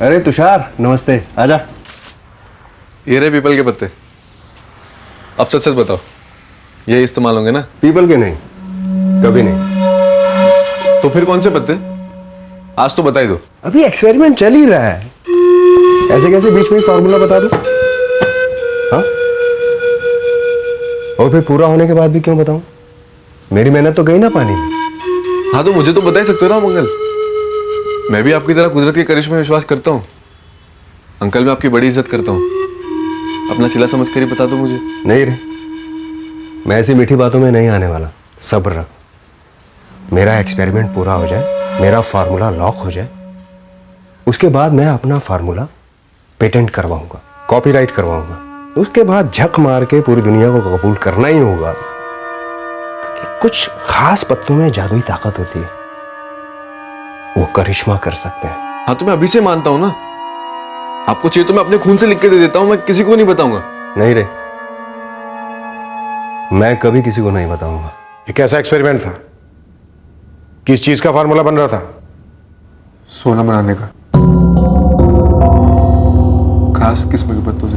अरे तुषार, नमस्ते, आजा। ये रहे पीपल के पत्ते। अब सच सच बताओ, ये इस्तेमाल होंगे ना? पीपल के नहीं, कभी नहीं। तो फिर कौन से पत्ते? आज तो बता ही दो। अभी एक्सपेरिमेंट चल ही रहा है, ऐसे कैसे बीच में फॉर्मूला बता दूं? हाँ? और फिर पूरा होने के बाद भी क्यों बताऊं? मेरी मेहनत तो गई ना पानी में। हाँ तो मुझे तो बता ही सकते हो ना मंगल। मैं भी आपकी तरह कुदरत के करिश्मे में विश्वास करता हूँ। अंकल, मैं आपकी बड़ी इज्जत करता हूँ। अपना चिल्ला समझ कर ही बता दो मुझे। नहीं रे, मैं ऐसी मीठी बातों में नहीं आने वाला। सब्र रख, मेरा एक्सपेरिमेंट पूरा हो जाए, मेरा फार्मूला लॉक हो जाए, उसके बाद मैं अपना फार्मूला पेटेंट करवाऊंगा, कॉपीराइट करवाऊंगा। उसके बाद झक मार के पूरी दुनिया को कबूल करना ही होगा कि कुछ खास पत्तों में जादुई ताकत होती है, वो करिश्मा कर सकते हैं। हाँ तो मैं अभी से मानता हूँ ना। आपको चाहिए तो मैं अपने खून से लिख के दे देता हूँ, मैं किसी को नहीं बताऊंगा। नहीं रे, मैं कभी किसी को नहीं बताऊंगा। ये कैसा एक्सपेरिमेंट था? किस चीज का फार्मूला बन रहा था? सोना बनाने का। खास किस्म के पत्तों से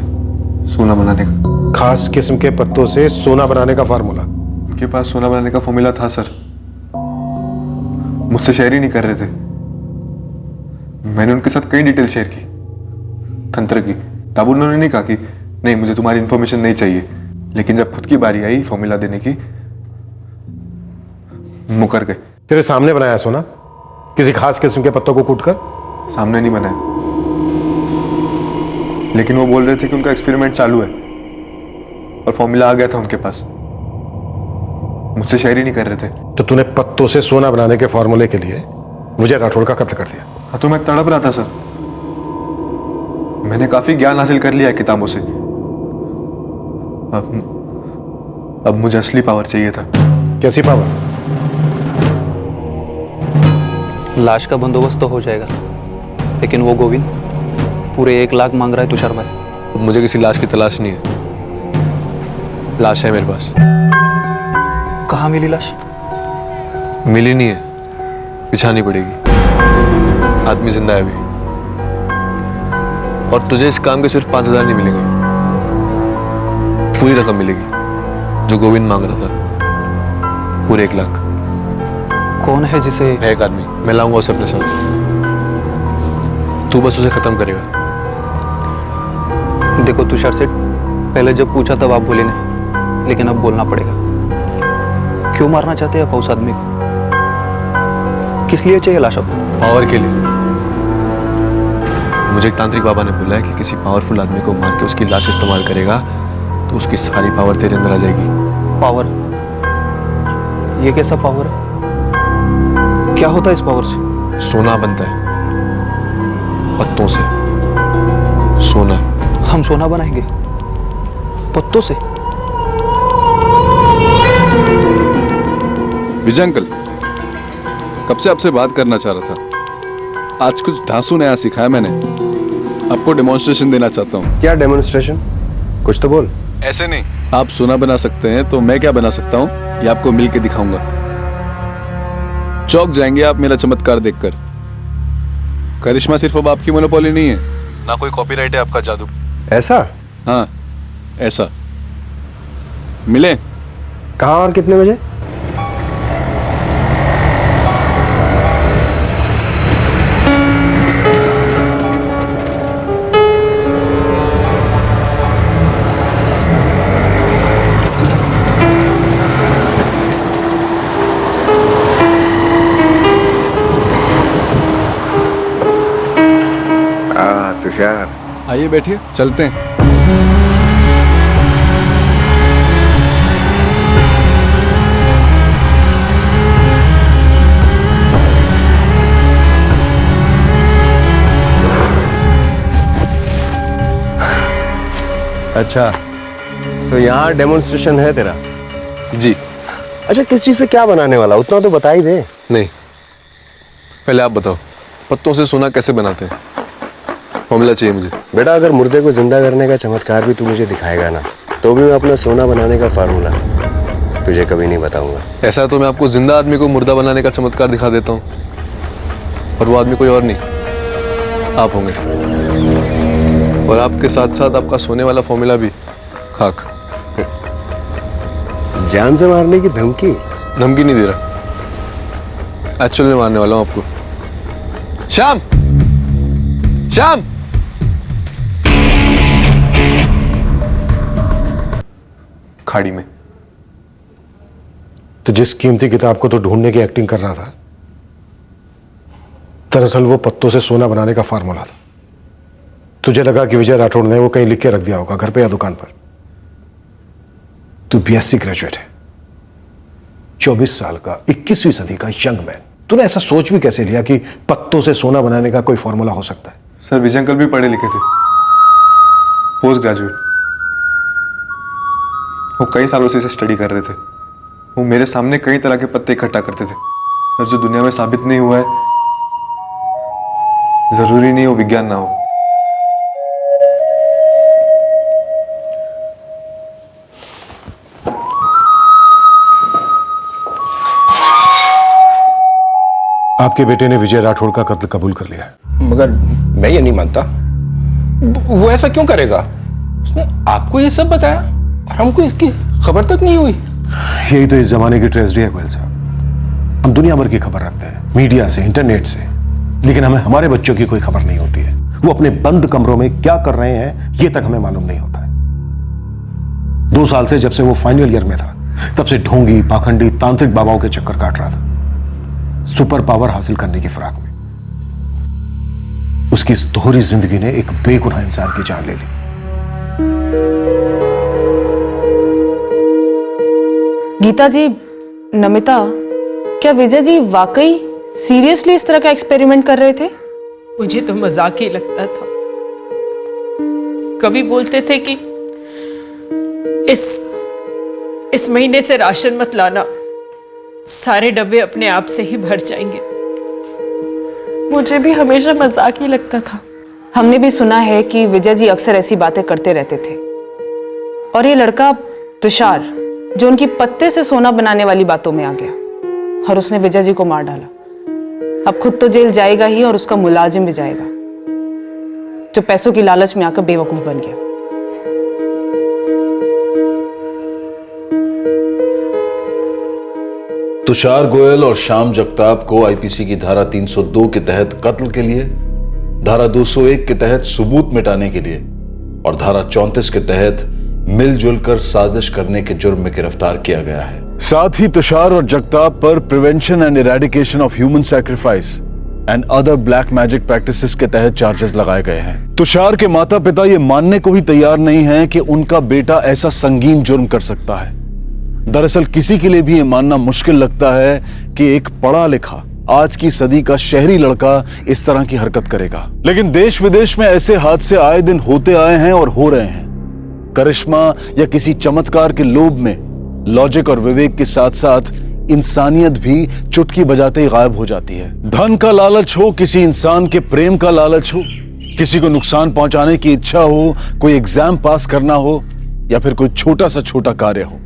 सोना बनाने का। खास किस्म के पत्तों से सोना बनाने का फार्मूला? उनके पास सोना बनाने का फॉर्मूला था सर, मुझसे शेयर ही नहीं कर रहे थे। मैंने उनके साथ कई डिटेल शेयर की तंत्र की, तब उन्होंने नहीं कहा कि नहीं मुझे तुम्हारी इंफॉर्मेशन नहीं चाहिए। लेकिन जब खुद की बारी आई फॉर्मूला देने की, मुकर गए। तेरे सामने बनाया सोना? किसी खास किस्म के पत्तों को कूटकर? सामने नहीं बनाया, लेकिन वो बोल रहे थे कि उनका एक्सपेरिमेंट चालू है और फॉर्मूला आ गया था उनके पास। मुझसे शेयर ही नहीं कर रहे थे। तो तूने पत्तों से सोना बनाने के फॉर्मूले के लिए विजय राठौड़ का कत्ल कर दिया? हाँ तो मैं तड़प रहा था सर। मैंने काफी ज्ञान हासिल कर लिया है किताबों से। अब मुझे असली पावर चाहिए था। कैसी पावर? लाश का बंदोबस्त तो हो जाएगा, लेकिन वो गोविंद पूरे 1 लाख मांग रहा है तुषार भाई। अब मुझे किसी लाश की तलाश नहीं है। लाश है मेरे पास। कहाँ मिली लाश? मिली नहीं है, बिछानी पड़ेगी। आदमी जिंदा है अभी। और तुझे इस काम के सिर्फ 5,000 नहीं मिलेंगे, पूरी रकम मिलेगी जो गोविंद मांग रहा था, पूरे 1 लाख। कौन है जिसे? है एक आदमी, मैं लाऊंगा उसे अपने साथ। तू बस उसे खत्म करेगा। देखो तुषार सेठ, पहले जब पूछा तब आप बोले नहीं, लेकिन अब बोलना पड़ेगा। क्यों मारना चाहते हैं आप उस आदमी को? किस लिए चाहिए लाश आपको? पावर के लिए। मुझे एक तांत्रिक बाबा ने बोला है कि किसी पावरफुल आदमी को मार के उसकी लाश इस्तेमाल करेगा तो उसकी सारी पावर तेरे अंदर आ जाएगी। पावर? ये कैसा पावर है? क्या होता है इस पावर से? सोना बनता है पत्तों से। सोना। हम सोना बनाएंगे पत्तों से? विजय अंकल, कब से आपसे बात करना चाह रहा था। आज कुछ ढांसू नया सीखा है मैंने, आपको डेमोन्स्ट्रेशन देना चाहता हूँ। क्या डेमोन्स्ट्रेशन? कुछ तो बोल। ऐसे नहीं, आप सोना बना सकते हैं तो मैं क्या बना सकता हूँ ये आपको मिल के दिखाऊंगा। चौंक जाएंगे आप मेरा चमत्कार देखकर। करिश्मा सिर्फ अब आपकी मोनोपोली नहीं है, ना कोई कॉपीराइट है आपका जादू। ऐसा? हाँ ऐसा। मिले? कहाँ और कितने बजे? तुषार, आइए बैठिए, चलते हैं। अच्छा, तो यहाँ डेमोन्स्ट्रेशन है तेरा? जी। अच्छा, किस चीज से क्या बनाने वाला, उतना तो बता ही दे। नहीं, पहले आप बताओ, पत्तों से सोना कैसे बनाते हैं? फॉर्मूला चाहिए मुझे। बेटा, अगर मुर्दे को जिंदा करने का चमत्कार भी तू मुझे दिखाएगा ना, तो भी मैं अपना सोना बनाने का फार्मूला तुझे कभी नहीं बताऊंगा। ऐसा तो मैं आपको जिंदा आदमी को मुर्दा बनाने का चमत्कार दिखा देता हूँ, और वो आदमी कोई और नहीं, आप होंगे। और आपके साथ साथ आपका सोने वाला फॉर्मूला भी खाक। जान से मारने की धमकी? धमकी नहीं दे रहा, एक्चुअली में मारने वाला हूं आपको। श्याम, श्याम! खाड़ी में। तो जिस कीमती किताब को तो ढूंढने की एक्टिंग कर रहा था, दरअसल वो पत्तों से सोना बनाने का फार्मूला था। तुझे लगा कि विजय राठौड़ ने वो कहीं लिख के रख दिया होगा, घर पे या दुकान पर। तू बीएससी ग्रेजुएट है, 24 साल का, 21वीं सदी का यंग मैन। तूने ऐसा सोच भी कैसे लिया कि पत्तों से सोना बनाने का कोई फॉर्मूला हो सकता है? सर, विजय अंकल भी पढ़े लिखे थे, पोस्ट ग्रेजुएट। वो कई सालों से इसे स्टडी कर रहे थे। वो मेरे सामने कई तरह के पत्ते इकट्ठा करते थे। सर, जो दुनिया में साबित नहीं हुआ है, जरूरी नहीं वो विज्ञान ना हो। आपके बेटे ने विजय राठौड़ का कत्ल कबूल कर लिया है। मगर मैं ये नहीं मानता। वो ऐसा क्यों करेगा? उसने आपको ये सब बताया और हमको इसकी खबर तक नहीं हुई। यही तो इस जमाने की ट्रेजेडी है गोयल साहब। हम दुनिया भर की खबर रखते हैं, मीडिया से, इंटरनेट से, लेकिन हमें हमारे बच्चों की कोई खबर नहीं होती है। वो अपने बंद कमरों में क्या कर रहे हैं ये तक हमें मालूम नहीं होता है। 2 साल से, जब से वो फाइनल ईयर में था, तब से ढोंगी, पाखंडी, तांत्रिक बाबाओं के चक्कर काट रहा था, सुपर पावर हासिल करने की फिराक में। उसकी इस दोहरी जिंदगी ने एक बेगुनाह इंसान की जान ले ली। गीता जी, नमिता, क्या विजय जी वाकई सीरियसली इस तरह का एक्सपेरिमेंट कर रहे थे? मुझे तो मजाक ही लगता था। कभी बोलते थे कि इस महीने से राशन मत लाना, सारे डब्बे अपने आप से ही भर जाएंगे। मुझे भी हमेशा मजाक ही लगता था। हमने भी सुना है कि विजय जी अक्सर ऐसी बातें करते रहते थे। और ये लड़का तुषार, जो उनकी पत्ते से सोना बनाने वाली बातों में आ गया और उसने विजय जी को मार डाला, अब खुद तो जेल जाएगा ही और उसका मुलाजिम भी जाएगा, जो पैसों की लालच में आकर बेवकूफ बन गया। तुषार गोयल और श्याम जगताप को आईपीसी की धारा 302 के तहत कत्ल के लिए, धारा 201 के तहत सबूत मिटाने के लिए और धारा 34 के तहत मिलजुल कर साजिश करने के जुर्म में गिरफ्तार किया गया है। साथ ही तुषार और जगताप पर prevention and eradication of human sacrifice and other black magic practices के तहत चार्जेस लगाए गए हैं। तुषार के माता पिता ये मानने को ही तैयार नहीं हैं कि उनका बेटा ऐसा संगीन जुर्म कर सकता है। दरअसल किसी के लिए भी ये मानना मुश्किल लगता है कि एक पढ़ा लिखा, आज की सदी का शहरी लड़का इस तरह की हरकत करेगा। लेकिन देश विदेश में ऐसे हादसे आए दिन होते आए हैं और हो रहे हैं। करिश्मा या किसी चमत्कार के लोभ में लॉजिक और विवेक के साथ साथ इंसानियत भी चुटकी बजाते ही गायब हो जाती है। धन का लालच हो, किसी इंसान के प्रेम का लालच हो, किसी को नुकसान पहुंचाने की इच्छा हो, कोई एग्जाम पास करना हो या फिर कोई छोटा सा छोटा कार्य हो,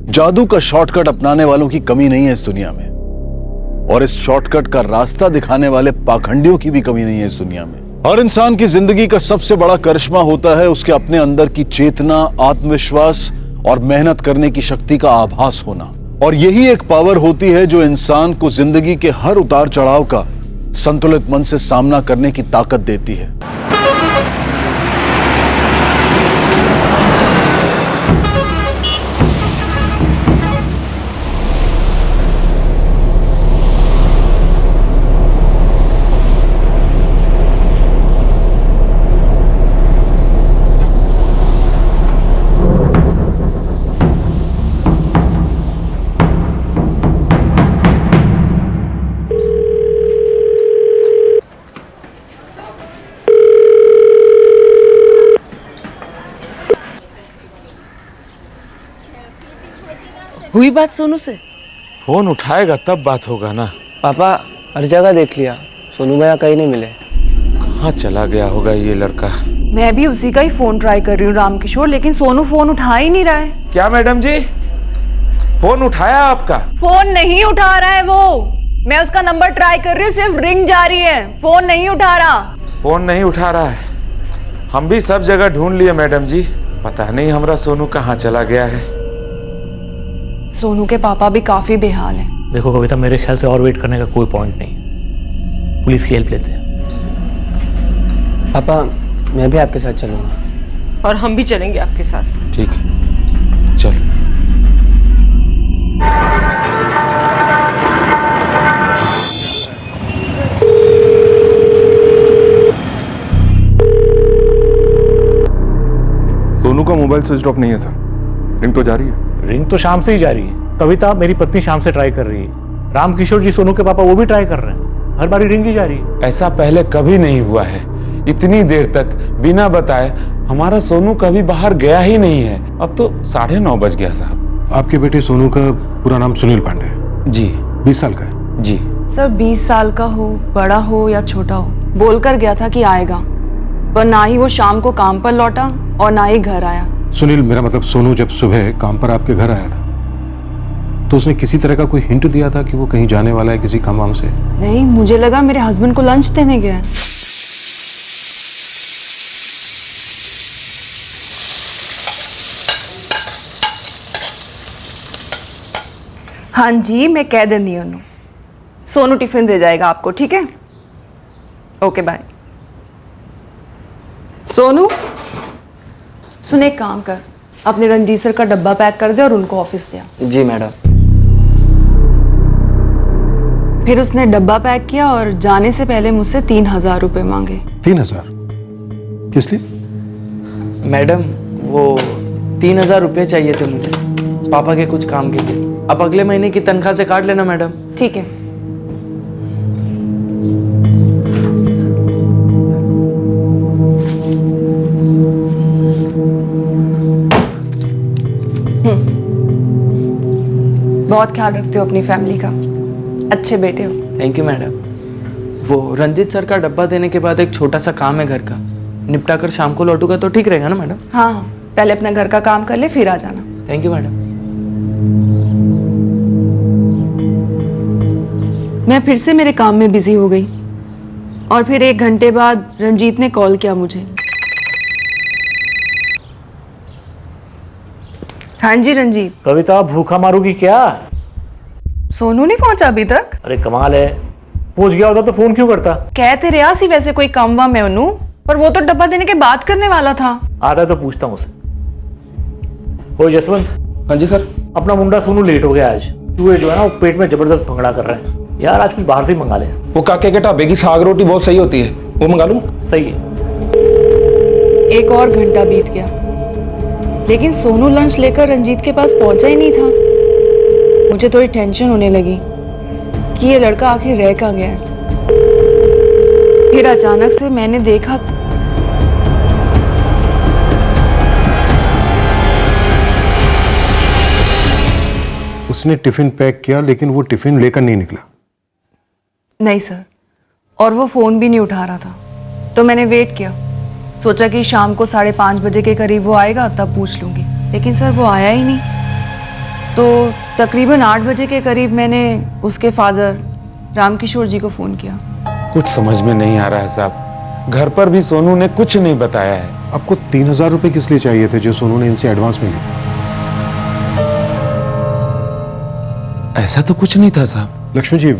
जादू का शॉर्टकट अपनाने वालों की कमी नहीं है इस दुनिया में। और इस शॉर्टकट का रास्ता दिखाने वाले पाखंडियों की भी कमी नहीं है इस दुनिया में। हर इंसान की जिंदगी का सबसे बड़ा करिश्मा होता है उसके अपने अंदर की चेतना, आत्मविश्वास और मेहनत करने की शक्ति का आभास होना। और यही एक पावर होती है जो इंसान को जिंदगी के हर उतार चढ़ाव का संतुलित मन से सामना करने की ताकत देती है। हुई बात सोनू से? फोन उठाएगा तब बात होगा ना। पापा हर जगह देख लिया, सोनू भैया कहीं नहीं मिले। कहाँ चला गया होगा ये लड़का? मैं भी उसी का ही फोन ट्राई कर रही हूँ रामकिशोर, लेकिन सोनू फोन उठा ही नहीं रहा है। क्या मैडम जी, फोन उठाया आपका? फोन नहीं उठा रहा है वो। मैं उसका नंबर ट्राई कर रही हूँ, सिर्फ रिंग जा रही है, फोन नहीं उठा रहा। फोन नहीं उठा रहा है? हम भी सब जगह ढूंढ लिए मैडम जी, पता नहीं हमारा सोनू कहाँ चला गया है। सोनू के पापा भी काफी बेहाल हैं। देखो कविता, मेरे ख्याल से और वेट करने का कोई पॉइंट नहीं है, पुलिस की हेल्प लेते हैं। पापा मैं भी आपके साथ चलूंगा। और हम भी चलेंगे आपके साथ। ठीक है, चलो। सोनू का मोबाइल स्विच ऑफ नहीं है सर, रिंग तो जा रही है। रिंग तो शाम से ही जा रही है। कविता मेरी पत्नी शाम से ट्राई कर रही है, रामकिशोर जी सोनू के पापा वो भी ट्राई कर रहे हैं, हर बारी रिंग ही जा रही है। ऐसा पहले कभी नहीं हुआ है, इतनी देर तक बिना बताए हमारा सोनू कभी बाहर गया ही नहीं है। अब तो 9:30 बज गया साहब। आपके बेटे सोनू का पूरा नाम सुनील पांडे है? जी। 20 साल का है? जी सर 20 साल का हो, बड़ा हो या छोटा हो, बोलकर गया था कि आएगा, पर ना ही वो शाम को काम पर लौटा और ना ही घर आया। सुनील, मेरा मतलब सोनू जब सुबह काम पर आपके घर आया था तो उसने किसी तरह का कोई हिंट दिया था कि वो कहीं जाने वाला है किसी काम वाम से? नहीं, मुझे लगा मेरे हस्बैंड को लंच देने गया है। हाँ जी, मैं कह देनी हूँ, सोनू टिफिन दे जाएगा आपको, ठीक है? Okay bye. सोनू सुन, एक काम कर, अपने रंजीत सर का डब्बा पैक कर दे और उनको ऑफिस दे आ। जी मैडम। फिर उसने डब्बा पैक किया और जाने से पहले मुझसे 3000 रुपए मांगे। 3000? किस लिए? मैडम वो 3000 रुपये चाहिए थे मुझे, पापा के कुछ काम के लिए। अब अगले महीने की तनख्वाह से काट लेना मैडम। ठीक है। बहुत ख्याल रखते हो अपनी फैमिली का, अच्छे बेटे हो। Thank you madam. वो रंजीत सर का डब्बा देने के बाद एक छोटा सा काम है घर का, निपटा कर शाम को लौटूंगा तो ठीक रहेगा ना मैडम? हाँ हाँ, पहले अपना घर का काम कर ले फिर आ जाना। Thank you madam. मैं फिर से मेरे काम में बिजी हो गई और फिर 1 घंटे बाद रंजीत ने कॉल किया मुझे। हाँ जी रंजीत। कविता भूखा मारूगी क्या? सोनू नहीं पहुंचा अभी तक? अरे कमाल है, पहुंच गया होता तो फोन क्यों करता? कहते रहा सी वैसे कोई काम वाम है उन्हों, पर वो तो डब्बा देने के बात करने वाला था। आता है तो पूछता हूँ उसे। ओ जसवंत। हाँ जी सर। अपना मुंडा सोनू लेट हो गया आज, चूहे जो है ना वो पेट में जबरदस्त भंगड़ा कर रहे हैं यार, आज कुछ बाहर से ही मंगा ले। वो काके के ढाबे की साग रोटी बहुत सही होती है, वो मंगा लूं? सही है। 1 और घंटा बीत गया, लेकिन सोनू लंच लेकर रंजीत के पास पहुंचा ही नहीं था। मुझे थोड़ी टेंशन होने लगी कि ये लड़का आखिर रह कहाँ गया है। फिर अचानक से मैंने देखा उसने टिफिन पैक किया, लेकिन वो टिफिन लेकर नहीं निकला। नहीं सर, और वो फोन भी नहीं उठा रहा था, तो मैंने वेट किया, सोचा कि शाम को 5:30 बजे के करीब वो आएगा तब पूछ लूंगी, लेकिन सर वो आया ही नहीं। तो तकरीबन 8 बजे के करीब मैंने उसके फादर रामकिशोर जी को फ़ोन किया। कुछ समझ में नहीं आ रहा है साहब, घर पर भी सोनू ने कुछ नहीं बताया है। आपको 3000 रुपए किस लिए चाहिए थे जो सोनू ने इनसे एडवांस में लिए? ऐसा तो कुछ नहीं था साहब। लक्ष्मी जी,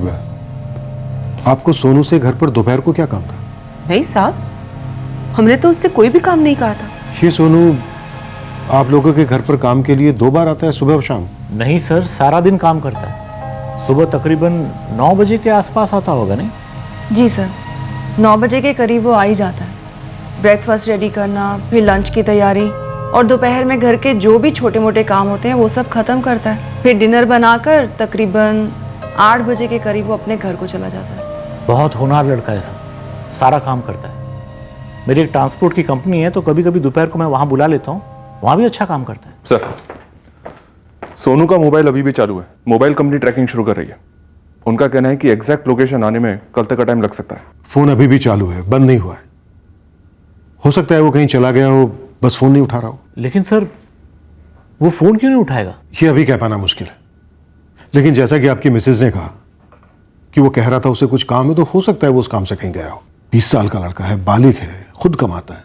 आपको सोनू से घर पर दोपहर को क्या काम था? नहीं साहब, हमने तो उससे कोई भी काम नहीं कहा था। ये सोनू आप लोगों के घर पर काम के लिए 2 बार आता है, सुबह और शाम? नहीं सर, सारा दिन काम करता है। सुबह तकरीबन 9 बजे के आसपास आता होगा। नहीं जी सर, 9 बजे के करीब वो आ ही जाता है। ब्रेकफास्ट रेडी करना, फिर लंच की तैयारी, और दोपहर में घर के जो भी छोटे मोटे काम होते हैं वो सब खत्म करता है। फिर डिनर बनाकर तकरीबन 8 बजे के करीब वो अपने घर को चला जाता है। बहुत होनहार लड़का है सर, सारा काम करता है। मेरी एक ट्रांसपोर्ट की कंपनी है, तो कभी कभी दोपहर को मैं वहाँ बुला लेता हूँ, वहाँ भी अच्छा काम करता है। सर सोनू का मोबाइल अभी भी चालू है। मोबाइल कंपनी ट्रैकिंग शुरू कर रही है। उनका कहना है कि एग्जैक्ट लोकेशन आने में कल तक का टाइम लग सकता है। फोन अभी भी चालू है, बंद नहीं हुआ है। हो सकता है वो कहीं चला गया हो, बस फोन नहीं उठा रहा हो। लेकिन सर वो फोन क्यों नहीं उठाएगा? ये अभी कह पाना मुश्किल है, लेकिन जैसा कि आपकी मिसेज ने कहा कि वो कह रहा था उसे कुछ काम है, तो हो सकता है वो उस काम से कहीं गया हो। 20 साल का लड़का है, बालिग है, खुद कमाता है।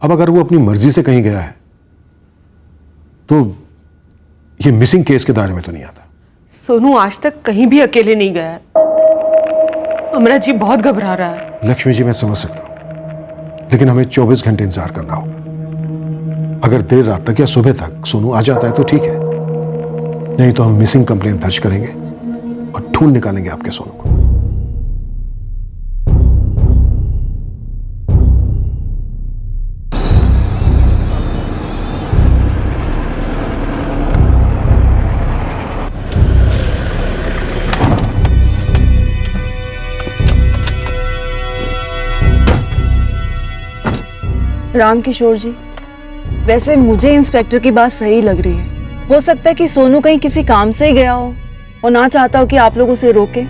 अब अगर वो अपनी मर्जी से कहीं गया है तो ये मिसिंग केस के दायरे में तो नहीं आता। सोनू आज तक कहीं भी अकेले नहीं गया है। अमरा जी बहुत घबरा रहा है। लक्ष्मी जी मैं समझ सकता हूं, लेकिन हमें 24 घंटे इंतजार करना हो। अगर देर रात तक या सुबह तक सोनू आ जाता है तो ठीक है, नहीं तो हम मिसिंग कंप्लेंट दर्ज करेंगे और ढूंढ निकालेंगे आपके सोनू को। राम किशोर जी, वैसे मुझे इंस्पेक्टर की बात सही लग रही है। हो सकता है कि सोनू कहीं किसी काम से ही गया हो और ना चाहता हो कि आप लोग उसे रोके।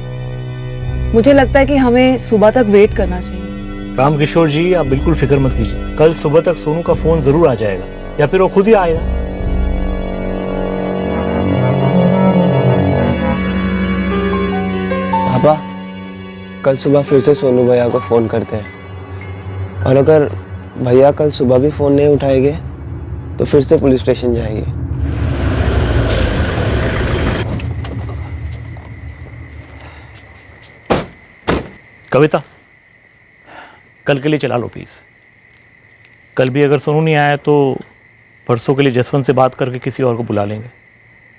मुझे लगता है कि हमें सुबह तक वेट करना चाहिए। राम किशोर जी आप बिल्कुल फिक्र मत कीजिए, कल सुबह तक सोनू का फोन जरूर आ जाएगा या फिर वो खुद ही आएगा। पापा कल सुबह फिर से सोनू भैया को फोन करते हैं, और अगर भैया कल सुबह भी फोन नहीं उठाएंगे तो फिर से पुलिस स्टेशन जाएंगे। कविता कल के लिए चला लो प्लीज। कल भी अगर सोनू नहीं आया तो परसों के लिए जसवंत से बात करके किसी और को बुला लेंगे।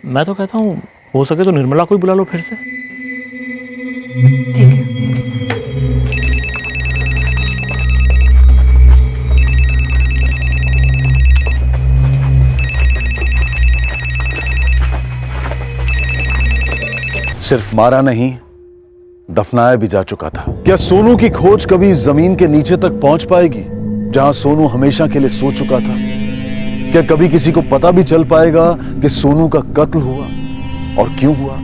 मैं तो कहता हूँ हो सके तो निर्मला को ही बुला लो फिर से। ठीक है। सिर्फ मारा नहीं, दफनाया भी जा चुका था। क्या सोनू की खोज कभी जमीन के नीचे तक पहुंच पाएगी, जहां सोनू हमेशा के लिए सो चुका था? क्या कभी किसी को पता भी चल पाएगा कि सोनू का कत्ल हुआ और क्यों हुआ?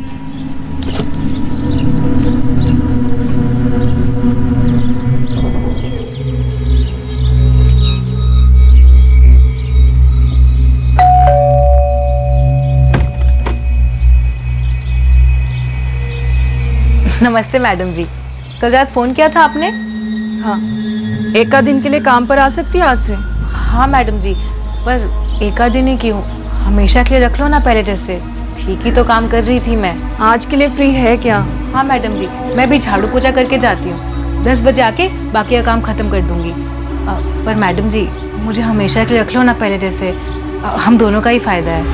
नमस्ते मैडम जी, कल रात फोन किया था आपने? हाँ, एक दिन के लिए काम पर आ सकती है आज से? हाँ मैडम जी, पर एक दिन ही क्यों, हमेशा के लिए रख लो ना पहले जैसे। ठीक ही तो काम कर रही थी मैं। आज के लिए फ्री है क्या? हाँ मैडम जी, मैं भी झाड़ू पोछा करके जाती हूँ, 10 बजे आके बाकी का काम खत्म कर दूंगी। पर मैडम जी मुझे हमेशा के लिए रख लो ना पहले जैसे, हम दोनों का ही फायदा है।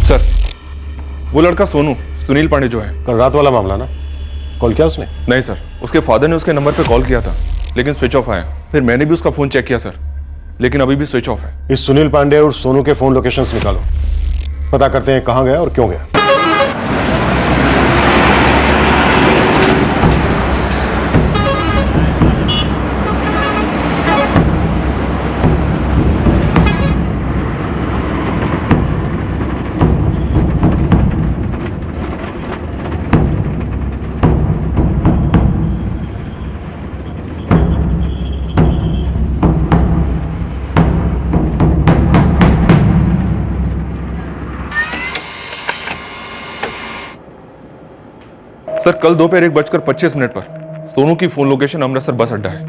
सर वो लड़का सोनू, सुनील पांडे जो है, कल रात वाला मामला ना, कॉल किया उसने? नहीं सर, उसके फादर ने उसके नंबर पे कॉल किया था लेकिन स्विच ऑफ आया। फिर मैंने भी उसका फोन चेक किया सर, लेकिन अभी भी स्विच ऑफ है। इस सुनील पांडे और सोनू के फोन लोकेशंस निकालो, पता करते हैं कहां गया और क्यों गया। सर कल दोपहर 1:25 पर सोनू की फोन लोकेशन अमृतसर बस अड्डा है।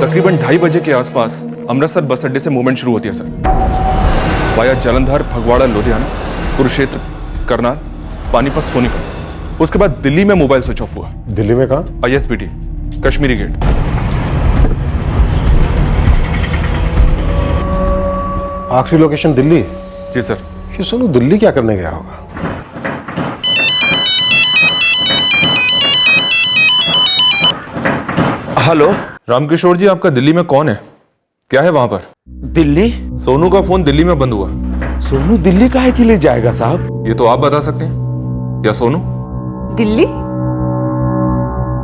तकरीबन 2:30 बजे के आसपास अमृतसर बस अड्डे से मूवमेंट शुरू होती है सर, वाया जालंधर, फगवाड़ा, लुधियाना, कुरुक्षेत्र, करनाल, पानीपत, सोनीपत। उसके बाद दिल्ली में मोबाइल स्विच ऑफ हुआ। दिल्ली में कहां? ISBT, Kashmiri gate. आखिरी लोकेशन दिल्ली? जी सर। ये सोनू दिल्ली क्या करने गया होगा? हेलो रामकिशोर जी, आपका दिल्ली में कौन है? क्या है वहां पर? दिल्ली? सोनू का फोन दिल्ली में बंद हुआ। सोनू दिल्ली काहे के लिए जाएगा साहब? ये तो आप बता सकते हैं। क्या सोनू दिल्ली?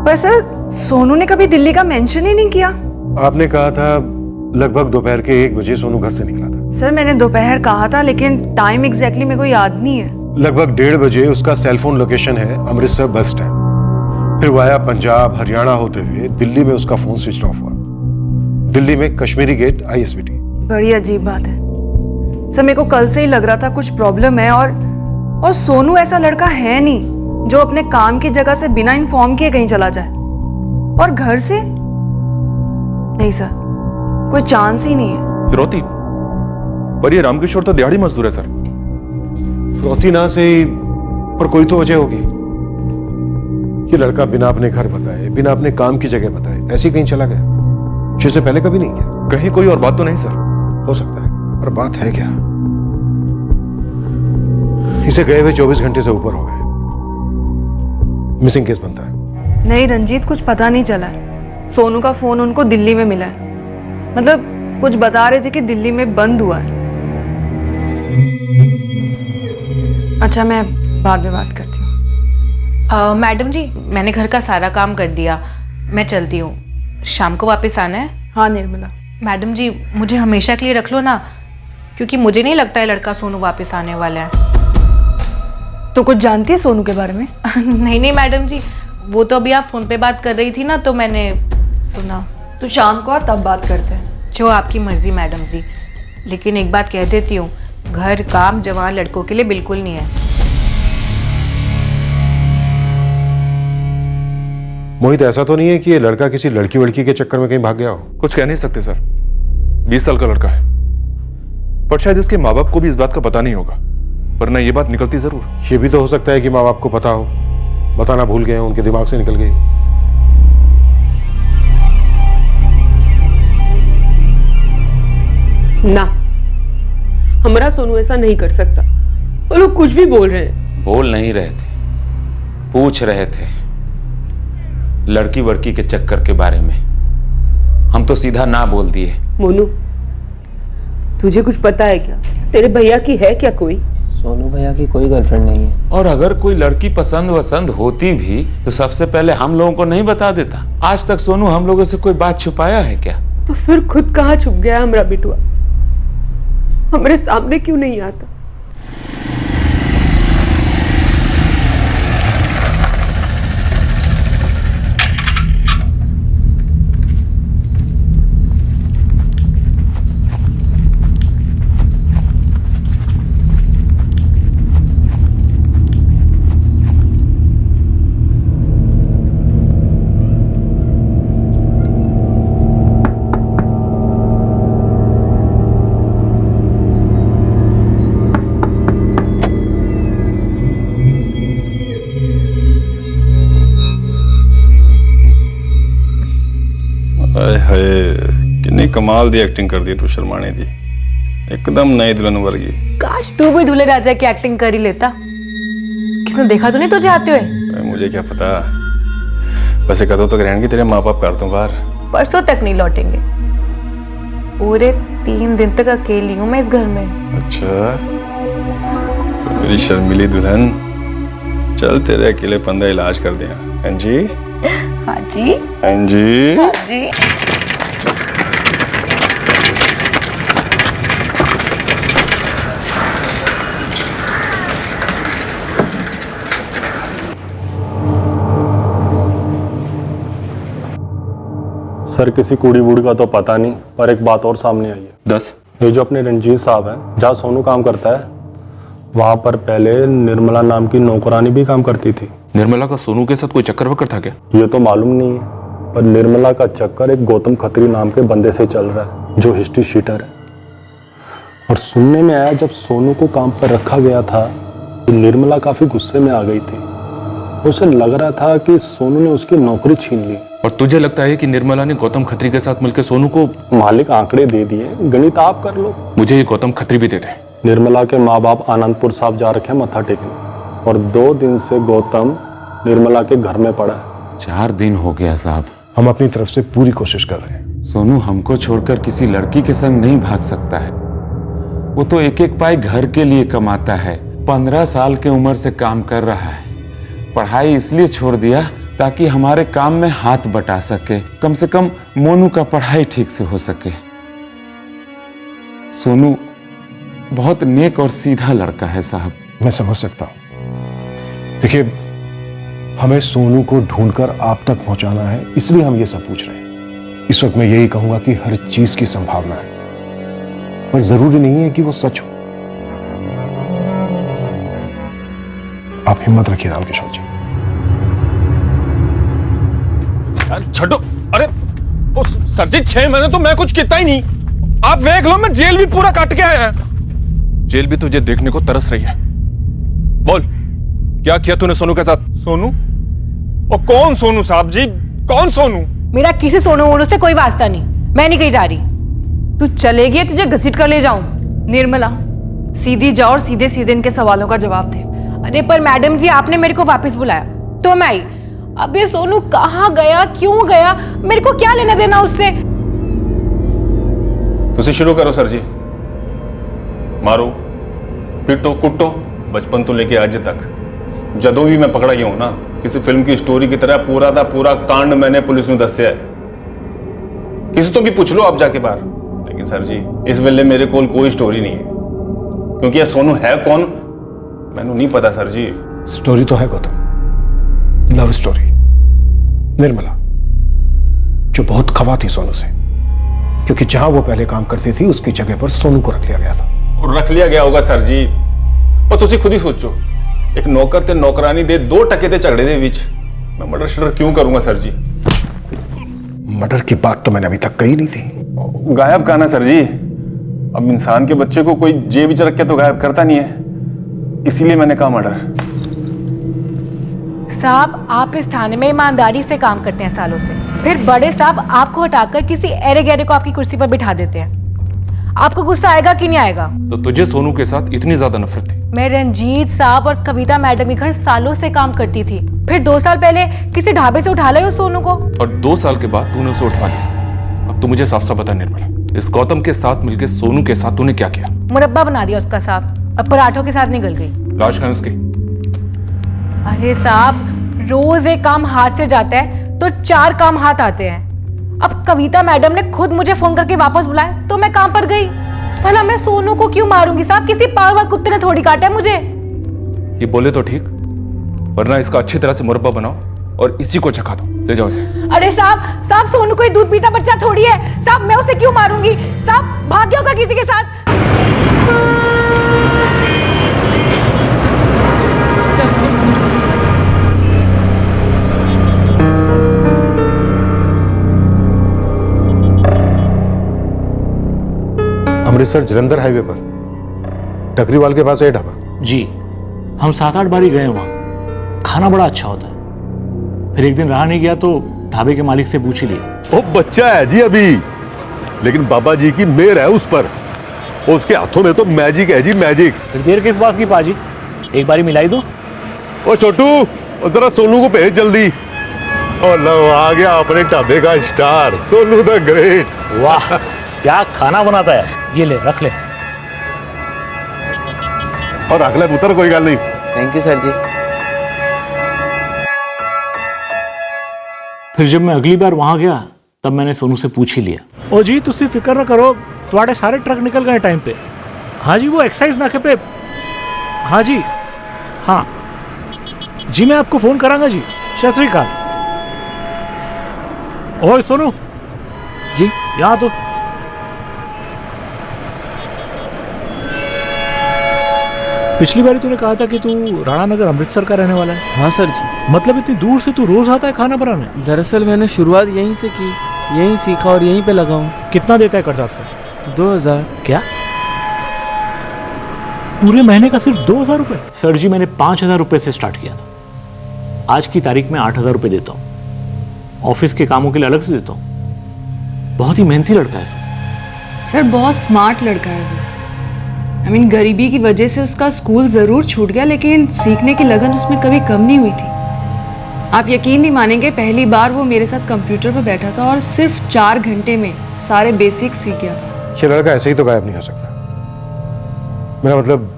पर सर सोनू ने कभी दिल्ली का मेंशन ही नहीं किया। आपने कहा था लगभग दोपहर के 1 बजे सोनू घर से निकला था। सर मैंने दोपहर कहा था, लेकिन टाइम एग्जैक्टली मेरे को याद नहीं है। लगभग 1:30 बजे उसका सेलफोन लोकेशन है अमृतसर बस स्टैंड। फिर वाया पंजाब हरियाणा होते हुए दिल्ली में उसका फोन स्विच ऑफ हुआ। दिल्ली में कश्मीरी गेट ISBT। बड़ी अजीब बात है सर, मेरे को कल से ही लग रहा था कुछ प्रॉब्लम है। और सोनू ऐसा लड़का है नहीं जो अपने काम की जगह से बिना इन्फॉर्म किए कहीं चला जाए। और घर से नहीं सर, कोई चांस ही नहीं है। फिरौती, पर ये रामकिशोर तो दिहाड़ी मजदूर है सर। फिरौती ना से ही, पर कोई तो वजह होगी। ये लड़का बिना अपने घर बताए, बिना अपने काम की जगह बताए ऐसे ही कहीं चला गया, जिसे पहले कभी नहीं किया। कहीं कोई और बात तो नहीं सर? हो सकता है, पर बात है क्या? इसे गए हुए 24 घंटे से ऊपर हो गए। मिसिंग केस बनता है। नहीं रंजीत, कुछ पता नहीं चला है। सोनू का फोन उनको दिल्ली में मिला है। मतलब कुछ बता रहे थे कि दिल्ली में बंद हुआ है। अच्छा, मैं बाद में बात करती हूँ। मैडम जी, मैंने घर का सारा काम कर दिया, मैं चलती हूँ। शाम को वापस आना है? हाँ निर्मला। मैडम जी, मुझे हमेशा के लिए रख लो ना, क्योंकि मुझे नहीं लगता है लड़का सोनू वापस आने वाला है। तो कुछ जानती है सोनू के बारे में? नहीं नहीं मैडम जी, वो तो अभी आप फोन पे बात कर रही थी ना, तो मैंने सुना। तो शाम को तब बात करते हैं। जो आपकी मर्जी मैडम जी, लेकिन एक बात कह देती हूँ, घर काम जवान लड़कों के लिए बिल्कुल नहीं है। मोहित, ऐसा तो नहीं है कि ये लड़का किसी लड़की वड़की के चक्कर में कहीं भाग गया हो? कुछ कह नहीं सकते सर, 20 साल का लड़का है, पर शायद इसके माँ बाप को भी इस बात का पता नहीं होगा, वरना ये बात निकलती जरूर। ये भी तो हो सकता है कि माँ बाप को पता हो, बताना भूल गए, उनके दिमाग से निकल गई। ना, हमारा सोनू ऐसा नहीं कर सकता। वो लोग कुछ भी बोल रहे हैं। बोल नहीं रहे थे, पूछ रहे थे लड़की वड़की के चक्कर के बारे में। हम तो सीधा ना बोल दिए। मोनू, तुझे कुछ पता है क्या? तेरे भैया की है क्या कोई? सोनू भैया की कोई गर्लफ्रेंड नहीं है। और अगर कोई लड़की पसंद वसंद होती भी तो सबसे पहले हम लोगों को नहीं बता देता। आज तक सोनू हम लोगों से कोई बात छुपाया है क्या? तो फिर खुद कहाँ छुप गया हमारा बिटुआ? हमारे सामने क्यों नहीं आता? कितनी कमाल दी एक्टिंग कर दी तू शर्माने दी, एकदम नई दुल्हन वर्गी। काश तू भी दूल्हे राजा की एक्टिंग कर ही लेता। किसने देखा तो नहीं तुझे आते हुए? मुझे क्या पता। वैसे कदों तक रहेंगी तेरे माँ बाप कर दूं बाहर? परसों तक नहीं लौटेंगे। पूरे 3 दिन तक अकेली हूँ मैं इस घर में। अच्छा, तो मेरी शर्मिली दुल्हन, चल तेरे अकेलेपन का इलाज कर दिया। हाँ जी, हाँ जी, हाँ जी, हाँ जी। सर, किसी कुड़ी बूढ़ी का तो पता नहीं, पर एक बात और सामने आई है। 10 ये जो अपने रंजीत साहब हैं, जहाँ सोनू काम करता है, वहाँ पर पहले निर्मला नाम की नौकरानी भी काम करती थी। निर्मला का सोनू के साथ कोई चक्कर वक्कर था क्या? ये तो मालूम नहीं है, पर निर्मला का चक्कर एक गौतम खत्री नाम के बंदे से चल रहा है, जो हिस्ट्री शीटर है। और सुनने में आया जब सोनू को काम पर रखा गया था तो निर्मला काफी गुस्से में आ गई थी। उसे लग रहा था कि सोनू ने उसकी नौकरी छीन ली। और तुझे लगता है कि निर्मला ने गौतम खत्री के साथ मिलकर सोनू को? मालिक आंकड़े दे दिए, गणित आप कर लो। मुझे ये गौतम खत्री भी दे दे। निर्मला के माँ बाप आनंदपुर साहब जा रखे हैं मत्था टेकने, और 2 दिन से गौतम निर्मला के घर में पड़ा है। 4 दिन हो गया साहब। हम अपनी तरफ से पूरी कोशिश कर रहे हैं। सोनू हमको छोड़कर किसी लड़की के संग नहीं भाग सकता है। वो तो एक एक पाई घर के लिए कमाता है। 15 साल की उम्र से काम कर रहा है। पढ़ाई इसलिए छोड़ दिया ताकि हमारे काम में हाथ बटा सके, कम से कम मोनू का पढ़ाई ठीक से हो सके। सोनू बहुत नेक और सीधा लड़का है साहब। मैं समझ सकता हूं। देखिए, हमें सोनू को ढूंढकर आप तक पहुंचाना है, इसलिए हम ये सब पूछ रहे हैं। इस वक्त मैं यही कहूंगा कि हर चीज की संभावना है, पर जरूरी नहीं है कि वो सच हो। आप हिम्मत रखिए रामकिशोर जी। यार छठो, अरे ओ सर जी 6 महीने तो मैं कुछ किया ही नहीं। आप देख लो, मैं जेल भी पूरा काट के आया। जेल भी तुझे देखने को तरस रही है। बोल, क्या किया तूने सोनू के साथ? सोनू? और कौन सोनू साहब जी, कौन सोनू? मेरा किसी सोनू वोनू से कोई वास्ता नहीं, मैं नहीं कहीं जा रही। तू चलेगी तुझे घसीट कर ले जाऊं। निर्मला, सीधी जाओ और सीधे सीधे इनके सवालों का जवाब दे। अरे पर मैडम जी, आपने मेरे को वापस बुलाया तो मैं आई। अब ये सोनू कहाँ गया, क्यों गया, मेरे को क्या लेना देना उससे? तुसी शुरू करो सर जी। मारो, पीटो, कुटो, बचपन तो लेके आज तक जदों भी मैं पकड़ा गया हूं ना, किसी फिल्म की स्टोरी की तरह पूरा दा पूरा कांड मैंने पुलिस में दस्या है। किसी तो भी पूछ लो आप जाके बाहर। लेकिन सर जी, इस वेले मेरे को कोई स्टोरी नहीं है, क्योंकि ये सोनू है कौन मैनू नहीं पता सर जी। स्टोरी तो है गौतम, लव स्टोरी। निर्मला जो बहुत खफा थी सोनू से, क्योंकि जहां वो पहले काम करती थी उसकी जगह पर सोनू को रख लिया गया था। और रख लिया गया होगा सर जी, पर तुसी खुद ही सोचो, एक नौकर ते नौकरानी दे 2 टके ते झगड़े दे विच मैं मर्डर शर्डर क्यों करूंगा सर जी? मर्डर की बात तो मैंने अभी तक कही नहीं थी। गायब कहां ना सर जी? अब इंसान के बच्चे को कोई जेब विच रख के तो गायब करता नहीं है, इसीलिए मैंने कहा मर्डर। साहब, आप इस थाने में ईमानदारी से काम करते हैं सालों से, फिर बड़े साहब आपको हटाकर किसी एरे गहरे को आपकी कुर्सी पर बिठा देते हैं। आपको गुस्सा आएगा कि नहीं आएगा? तो तुझे सोनू के साथ इतनी ज्यादा नफरत थी? मैं रंजीत साहब और कविता मैडम के घर सालों से काम करती थी, फिर 2 साल पहले किसी ढाबे से उठा लाए उस सोनू को, और 2 साल के बाद तूने उसे उठा लिया। अब तू मुझे साफ साफ बता निर्मला, इस गौतम के साथ मिलकर सोनू के साथ तूने क्या किया? मुरब्बा बना दिया उसका साहब, अब पराठों के साथ निकल गई। लाश कहाँ है उसकी? अरे साहब, रोज एक काम हाथ से जाता है तो 4 काम हाथ आते हैं। अब कविता मैडम ने खुद मुझे फोन करके वापस बुलाया तो मैं काम पर गई। भला मैं सोनू को क्यों मारूंगी साहब? किसी पागल कुत्ते ने थोड़ी काटा है मुझे। ये बोले तो ठीक, वरना इसका अच्छी तरह से मुरब्बा बनाओ और इसी को चखा दो। ले जाओ इसे। अरे साहब, सोनू कोई दूध पीता बच्चा थोड़ी है साहब, मैं उसे क्यों मारूंगी साहब? भाग गया होगा किसी के साथ। अमृतसर जलंधर हाईवे पर टकरीवाल के पास है ढाबा। जी, हम 7-8 बार ही गए वहां, खाना बड़ा अच्छा होता है। फिर एक दिन रहा नहीं गया तो ढाबे के मालिक से पूछ ही लिया। वो बच्चा है जी अभी, लेकिन बाबा जी की मेहर है उस पर, और उसके हाथों में तो मैजिक है जी, मैजिक। फिर देर किस बात की पाजी, एक बारी मिलाई दो। ओ छोटू, जरा सोनू को भेज जल्दी। और लो आ गया अपने ढाबे का स्टार, सोनू द ग्रेट। वाह, क्या खाना बनाता है। ये ले, रख ले। और रख ले पुत्र, कोई गल नहीं। थैंक यू सर जी। फिर जब मैं अगली बार वहां गया तब मैंने सोनू से पूछ ही लिया। ओ जी, तुसी फिक्र ना करो, तुम्हारे सारे ट्रक निकल गए टाइम पे। हाँ जी, वो एक्साइज नाके पे। हाँ जी, हाँ जी, मैं आपको फोन करांगा जी। सत श्री अकाल। ओए सोनू जी, यहाँ तो पिछली बार तूने कहा था कि तू राणा नगर अमृतसर का रहने वाला है। हाँ सर जी। मतलब इतनी दूर से तू रोज आता है खाना बनाने? दरअसल मैंने शुरुआत यहीं से की, यहीं सीखा और यहीं पे लगा हूँ। कितना देता है कर्जा से? 2000। क्या पूरे महीने का सिर्फ 2000 रुपए? सर जी, मैंने 5000 रुपए से स्टार्ट किया था। आज की तारीख में 8000 रुपए देता हूँ। ऑफिस के कामों के लिए अलग से देता हूँ। बहुत ही मेहनती लड़का है सर, बहुत स्मार्ट लड़का है वो। I mean, गरीबी की वजह से उसका स्कूल जरूर छूट गया, लेकिन सीखने की लगन उसमें कभी कम नहीं हुई थी। आप यकीन नहीं मानेंगे, पहली बार वो मेरे साथ कंप्यूटर पर बैठा था और सिर्फ 4 घंटे में सारे बेसिक सीख गया था। ये लड़का ऐसे ही तो गायब नहीं हो सकता। मेरा मतलब,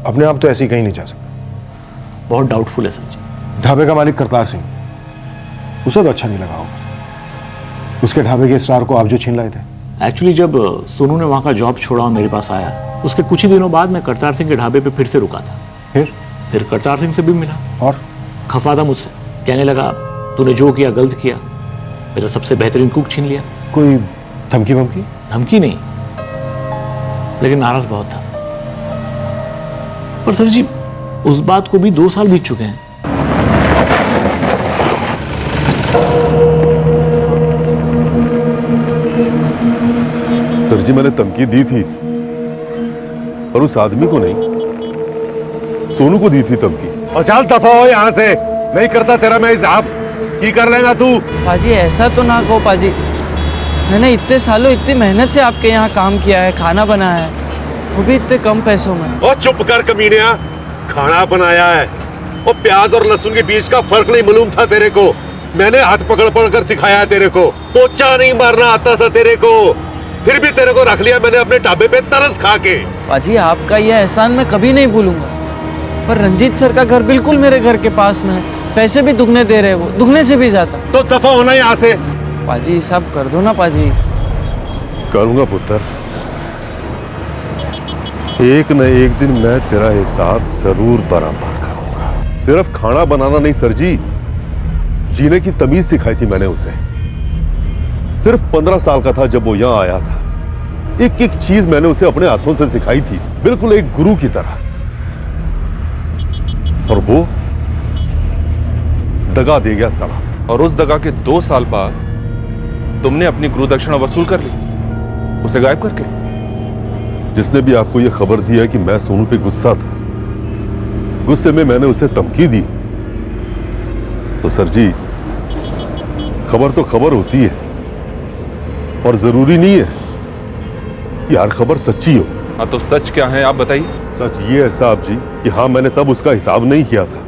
अपने आप तो ऐसे ही कहीं नहीं जा सकता। बहुत डाउटफुल है सर जी। ढाबे का मालिक करतार सिंह, उसे तो अच्छा नहीं लगा होगा। उसके ढाबे के स्टार को आप जो छीन लाए थे। एक्चुअली जब सोनू ने वहाँ का जॉब छोड़ा और मेरे पास आया, उसके कुछ ही दिनों बाद मैं करतार सिंह के ढाबे पे फिर से रुका था। फिर करतार सिंह से भी मिला और खफा था मुझसे, कहने लगा तूने जो किया गलत किया, मेरा सबसे बेहतरीन कुक छीन लिया। कोई धमकी वमकी? धमकी नहीं, लेकिन नाराज बहुत था। पर सर जी उस बात को भी 2 साल बीत चुके हैं। सर जी मैंने धमकी दी थी, पर उस आदमी को नहीं, सोनू को दी थी धमकी। और चल दफा हो यहाँ से, नहीं करता तेरा मैं हिसाब। की कर लेगा तू? पाजी ऐसा तो ना कहो पाजी, मैंने इतने सालों इतनी मेहनत से आपके यहाँ काम किया है, खाना बनाया है, वो भी इतने कम पैसों में। ओ चुप कर कमीनिया, खाना बनाया है। और प्याज और लहसुन के बीच का फर्क नहीं मालूम था तेरे को। मैंने हाथ पकड़ पकड़ कर सिखाया तेरे को। पोछा नहीं मारना आता था तेरे को, फिर भी तेरे को रख लिया मैंने अपने ढाबे पे तरस खा के। पाजी आपका यह एहसान मैं कभी नहीं भूलूंगा, पर रंजीत सर का घर बिल्कुल मेरे घर के पास में है, पैसे भी दुगने दे रहे, वो दुगने से भी ज्यादा। तो दफा होना यहाँ से। पाजी हिसाब कर दो ना पाजी। करूंगा पुत्र, एक न एक दिन मैं तेरा हिसाब जरूर बराबर करूंगा। सिर्फ खाना बनाना नहीं सर जी, जीने की तमीज सिखाई थी मैंने उसे। सिर्फ 15 साल का था जब वो यहां आया था। एक एक चीज मैंने उसे अपने हाथों से सिखाई थी, बिल्कुल एक गुरु की तरह। और वो दगा दे गया साला। और उस दगा के 2 साल बाद तुमने अपनी गुरु दक्षिणा वसूल कर ली, उसे गायब करके। जिसने भी आपको यह खबर दी है कि मैं सोनू पे गुस्सा था, गुस्से में मैंने उसे धमकी दी, तो सर जी खबर तो खबर होती है, और जरूरी नहीं है कि हर खबर सच्ची हो। हाँ तो सच क्या है आप बताइए। सच ये है साहब जी कि हाँ मैंने तब उसका हिसाब नहीं किया था,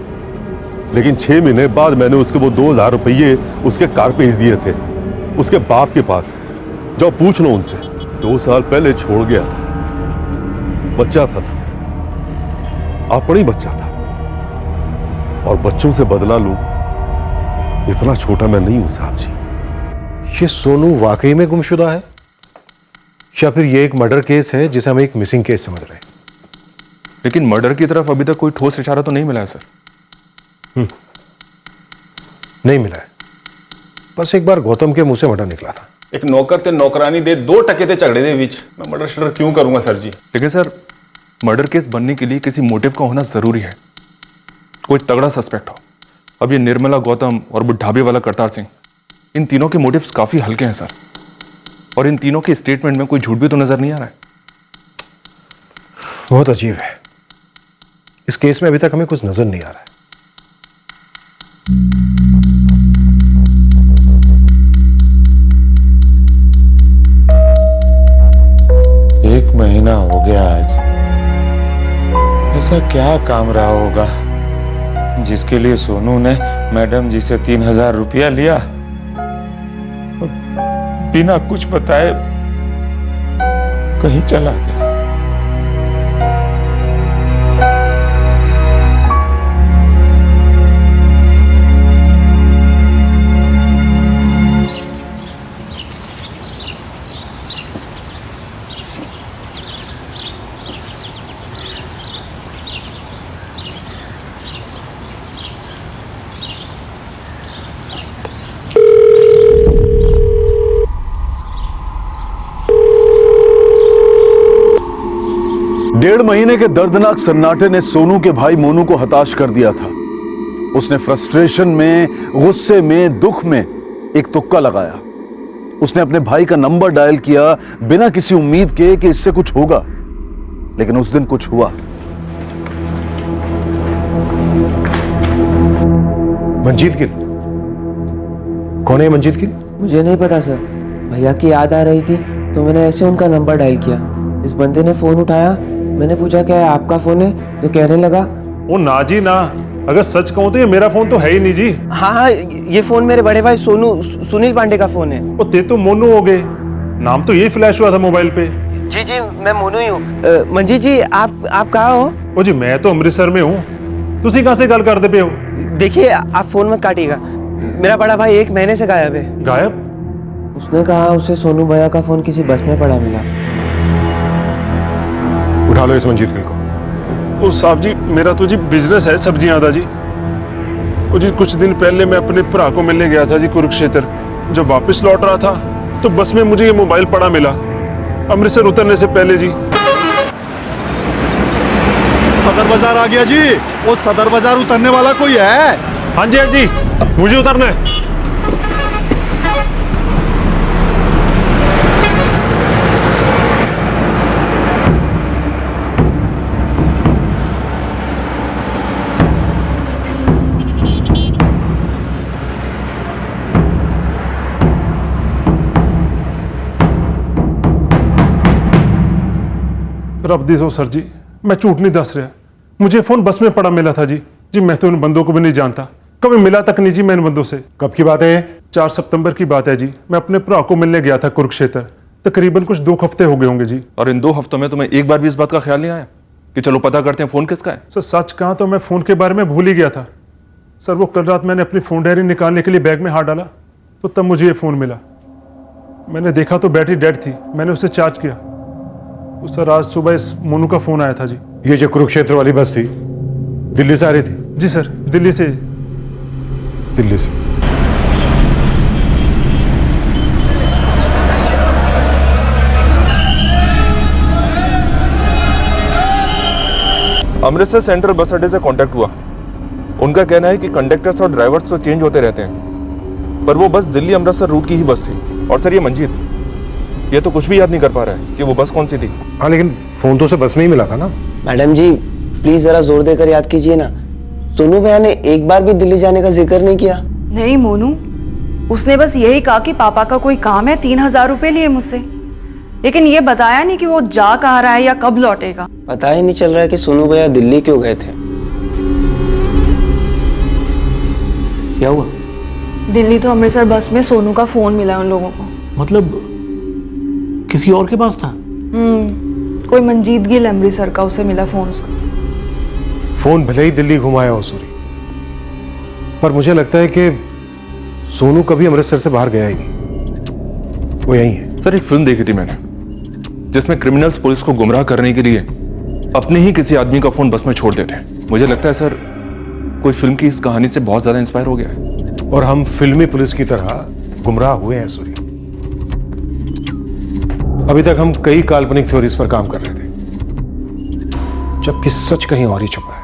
लेकिन 6 महीने बाद मैंने उसके वो 2000 रुपये उसके कार भेज दिए थे उसके बाप के पास। जाओ पूछ लो उनसे। 2 साल पहले छोड़ गया था, बच्चा था, अपना ही बच्चा था, और बच्चों से बदला लूं इतना छोटा मैं नहीं हूं साहब जी। ये सोनू वाकई में गुमशुदा है, या फिर ये एक मर्डर केस है जिसे हम एक मिसिंग केस समझ रहे हैं? लेकिन मर्डर की तरफ अभी तक कोई ठोस इशारा तो नहीं मिला है सर। नहीं मिला है, बस एक बार गौतम के मुंह से मर्डर निकला था। एक नौकर ते नौकरानी दे 2 टके ते झगड़े दे बीच मैं मर्डर शर्डर क्यों करूंगा सर जी? लेकिन सर मर्डर केस बनने के लिए किसी मोटिव का होना जरूरी है, कोई तगड़ा सस्पेक्ट हो। अब ये निर्मला, गौतम और वो ढाबे वाला करतार सिंह, इन तीनों के मोटिव्स काफी हल्के हैं सर, और इन तीनों के स्टेटमेंट में कोई झूठ भी तो नजर नहीं आ रहा है। बहुत अजीब है, इस केस में अभी तक हमें कुछ नजर नहीं आ रहा है। एक महीना हो गया आज, ऐसा क्या काम रहा होगा जिसके लिए सोनू ने मैडम जी से 3000 रुपया लिया, बिना कुछ बताए कहीं चला गया। डेढ़ महीने के दर्दनाक सन्नाटे ने सोनू के भाई मोनू को हताश कर दिया था। उसने फ्रस्ट्रेशन में, गुस्से में, दुख में एक तुक्का लगाया। उसने अपने भाई का नंबर डायल किया बिना किसी उम्मीद के कि इससे कुछ होगा, लेकिन उस दिन कुछ हुआ। मंजीत गिल? कौन है मंजीत गिल? मुझे नहीं पता सर, भैया की याद आ रही थी तो मैंने ऐसे उनका नंबर डायल किया। इस बंदे ने फोन उठाया, मैंने पूछा क्या है आपका फोन है, तो कहने लगा वो ना जी ना, अगर सच कहूं तो ये मेरा फोन तो है ही नहीं जी। हाँ, ये फोन मेरे बड़े भाई सुनील पांडे का फोन है। वो ते तो मोनू हो गए, नाम तो यही फ्लैश हुआ था मोबाइल पे। जी जी मैं मोनू ही हूँ। मंजीत जी आप कहाँ हो? ओ जी मैं तो अमृतसर में हूँ, तुसी कहाँ से गल करते पे हो? देखिए आप फोन मत काटिएगा, मेरा बड़ा भाई 1 महीने से गायब है। गायब? उसने कहा उसे सोनू भैया का फोन किसी बस में पड़ा मिला। उठा लो इस मंजीत गिल को। ओ साहब जी, मेरा तो जी बिजनेस है सब्जियां का जी। ओ जी कुछ दिन पहले मैं अपने भरा को मिलने गया था जी कुरुक्षेत्र। जब वापस लौट रहा था तो बस में मुझे ये मोबाइल पड़ा मिला, अमृतसर उतरने से पहले जी। सदर बाजार आ गया जी। वो सदर बाजार उतरने वाला कोई है? हाँ जी, मुझे उतरना है। रब दी सो सर जी, मैं झूठ नहीं दस रहा। मुझे फोन बस में पड़ा मिला था जी। मैं तो इन बंदों को भी नहीं जानता, कभी मिला तक नहीं जी मैं इन बंदों से। कब की बात है? 4 सितंबर की बात है जी। मैं अपने भरा को मिलने गया था कुरुक्षेत्र। तकरीबन कुछ 2 हफ्ते हो गए होंगे जी। और इन 2 हफ्तों में तुम्हें एक बार भी इस बात का ख्याल नहीं आया कि चलो पता करते हैं फोन किसका है? सर सच कहा तो मैं फोन के बारे में भूल ही गया था सर। वो कल रात मैंने अपनी फोन डायरी निकालने के लिए बैग में हाथ डाला तो तब मुझे ये फोन मिला। मैंने देखा तो बैटरी डेड थी। मैंने उसे चार्ज किया तो सर आज सुबह इस मोनू का फोन आया था जी। ये जो कुरुक्षेत्र वाली बस थी दिल्ली से आ रही थी? जी सर, दिल्ली से। दिल्ली से। अमृतसर सेंट्रल बस अड्डे से कांटेक्ट हुआ। उनका कहना है कि कंडक्टर्स और ड्राइवर्स तो चेंज होते रहते हैं, पर वो बस दिल्ली अमृतसर रूट की ही बस थी। और सर ये मंजीत, ये तो कुछ भी याद नहीं कर पा रहा है कि वो बस कौन सी थी। हाँ लेकिन फोन तो उसे बस में ही मिला था ना। मैडम जी प्लीज जरा जोर देकर याद कीजिए ना। सोनू भैया ने एक बार भी दिल्ली जाने का जिक्र नहीं किया। नहीं मोनू, उसने बस यही कहा कि पापा का कोई काम है, 3000 रुपए लिए मुझसे, लेकिन ये बताया नहीं कि वो जा कहाँ रहा है या कब लौटेगा। पता ही नहीं चल रहा है कि सोनू भैया दिल्ली क्यों गए थे। क्या हुआ? दिल्ली तो अमृतसर बस में सोनू का फोन मिला उन लोगों को। मतलब किसी और के पास था? कोई मंजीत गिल अमृतसर का, उसे मिला फोन उसका। फोन भले ही दिल्ली घुमाया हो सूरी, पर मुझे लगता है कि सोनू कभी अमृतसर से बाहर गया ही नहीं, वो यही है। सर एक फिल्म देखी थी मैंने जिसमें क्रिमिनल्स पुलिस को गुमराह करने के लिए अपने ही किसी आदमी का फोन बस में छोड़ देते हैं। मुझे लगता है सर कोई फिल्म की इस कहानी से बहुत ज्यादा इंस्पायर हो गया है। और हम फिल्मी पुलिस की तरह गुमराह हुए हैं सूरी। अभी तक हम कई काल्पनिक थ्योरीज पर काम कर रहे थे, जबकि सच कहीं और ही छुपा है।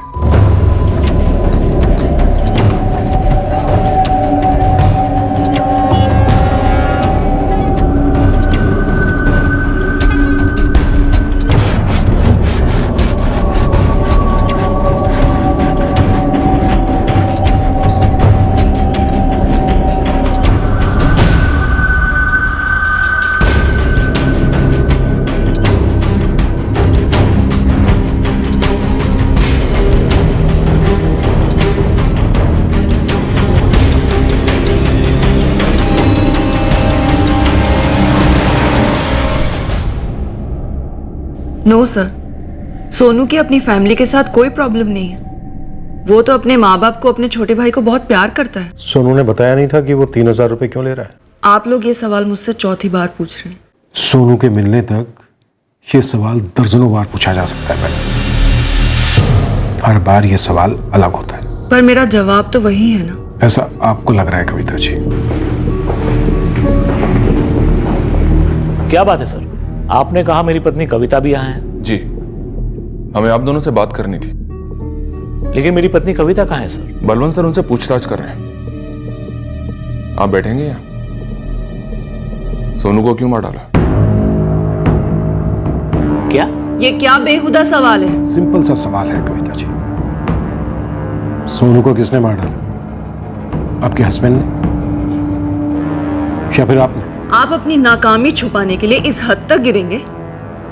नो सर, सोनू की अपनी फैमिली के साथ कोई प्रॉब्लम नहीं है। वो तो अपने माँ बाप को, अपने छोटे भाई को बहुत प्यार करता है। सोनू ने बताया नहीं था कि वो 3000 रुपए क्यों ले रहा है? आप लोग ये सवाल मुझसे चौथी बार पूछ रहे हैं। सोनू के मिलने तक ये सवाल दर्जनों बार पूछा जा सकता है मैडम। हर बार ये सवाल अलग होता है, पर मेरा जवाब तो वही है ना। ऐसा आपको लग रहा है कविता जी। क्या बात है सर? आपने कहा मेरी पत्नी कविता भी यहाँ है। जी, हमें आप दोनों से बात करनी थी। लेकिन मेरी पत्नी कविता कहाँ है सर? बलवंत सर उनसे पूछताछ कर रहे हैं। आप बैठेंगे यहाँ? सोनू को क्यों मार डाला? क्या? ये क्या बेहुदा सवाल है? सिंपल सा सवाल है कविता जी। सोनू को किसने मार डाला? आपके हस्बैंड ने या फिर आपने? आप अपनी नाकामी छुपाने के लिए इस हद तक गिरेंगे?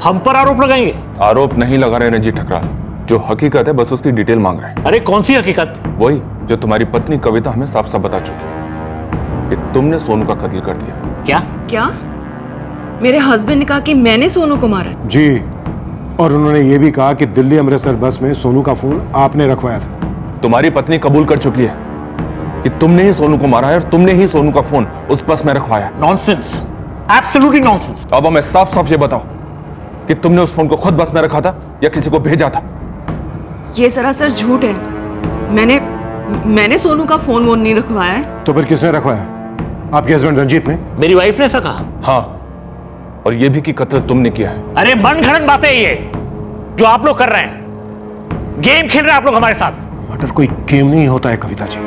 हम पर आरोप लगाएंगे? आरोप नहीं लगा रहे रंजीत ठकराल, जो हकीकत है बस उसकी डिटेल मांग रहे हैं। अरे कौन सी हकीकत? वही जो तुम्हारी पत्नी कविता हमें साफ साफ बता चुकी है कि तुमने सोनू का कत्ल कर दिया। क्या? क्या? मेरे हस्बैंड ने कहा कि मैंने सोनू को मारा? जी, और उन्होंने ये भी कहा कि दिल्ली अमृतसर बस में सोनू का फोन आपने रखवाया था। तुम्हारी पत्नी कबूल कर चुकी है कि तुमने ही सोनू को मारा है और तुमने ही सोनू का फोन उस बस में रखवाया। Nonsense, absolutely nonsense. अब हमें साफ साफ ये बताओ कि तुमने उस फोन को खुद बस में रखा था या किसी को भेजा था? ये सरासर झूठ है। मैंने सोनू का फोन वोन नहीं रखवाया है। तो फिर किसने रखवाया? आपके हस्बैंड रंजीत ने? मेरी वाइफ ने ऐसा कहा। हाँ, और ये भी कि कत्ल तुमने किया है। अरे मनगढ़ंत बातें ये जो आप लोग कर रहे हैं। गेम खेल रहे हैं आप लोग हमारे साथ। मर्डर कोई गेम नहीं होता है कविता जी,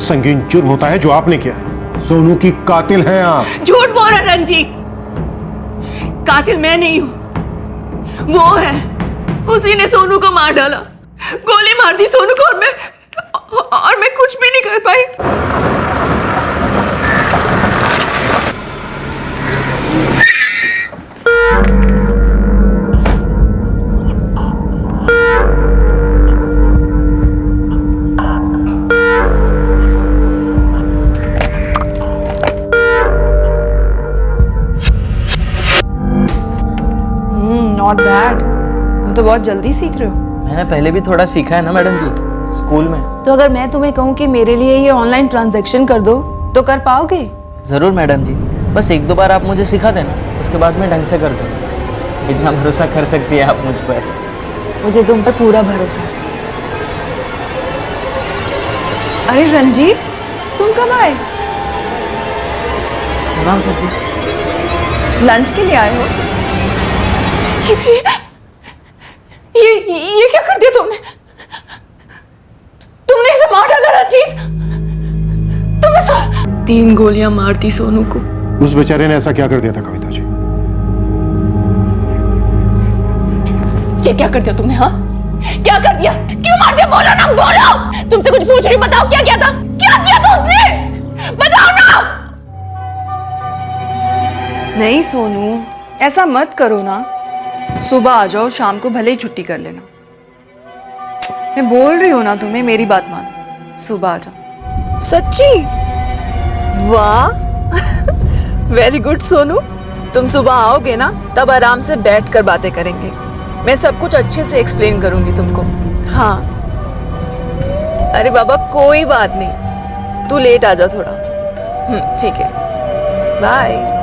संगीन जुर्म होता है जो आपने किया है। सोनू की कातिल हैं आप। झूठ बोल रहा रंजीत, कातिल मैं नहीं हूं, वो है। उसी ने सोनू को मार डाला, गोली मार दी सोनू को, और मैं कुछ भी नहीं कर पाई। नॉट बैड, तुम तो बहुत जल्दी सीख रहे हो। मैंने पहले भी थोड़ा सीखा है ना मैडम जी, स्कूल में। तो अगर मैं तुम्हें कहूँ कि मेरे लिए ये ऑनलाइन ट्रांजैक्शन कर दो तो कर पाओगे? जरूर मैडम जी, बस एक दो बार आप मुझे सिखा देना, उसके बाद मैं ढंग से कर दूँ। इतना भरोसा कर सकती है आप मुझ पर? मुझे तुम पर पूरा भरोसा है। अरे रंजीत, तुम कब आए? राम सर जी, लंच के लिए आए हो? ये क्या कर दिया तुमने? तुमने इसे मार डाला रंजीत। तुमने 3 गोलियां मार दी सोनू को। उस बेचारे ने ऐसा क्या कर दिया था कविता जी? ये क्या कर दिया तुमने? हाँ, क्या कर दिया? क्यों मार दिया? बोलो ना, बोलो। तुमसे कुछ पूछ रही, बताओ क्या किया था? क्या किया था उसने? बताओ ना। नहीं सोनू, ऐसा मत करो ना। सुबह आ जाओ, शाम को भले ही छुट्टी कर लेना। मैं बोल रही हूँ ना तुम्हें, मेरी बात मानो, सुबह आ जाओ। सच्ची? वाह, वेरी गुड सोनू। तुम सुबह आओगे ना, तब आराम से बैठ कर बातें करेंगे। मैं सब कुछ अच्छे से एक्सप्लेन करूंगी तुमको। हाँ, अरे बाबा कोई बात नहीं, तू लेट आ जा थोड़ा। ठीक है, बाय।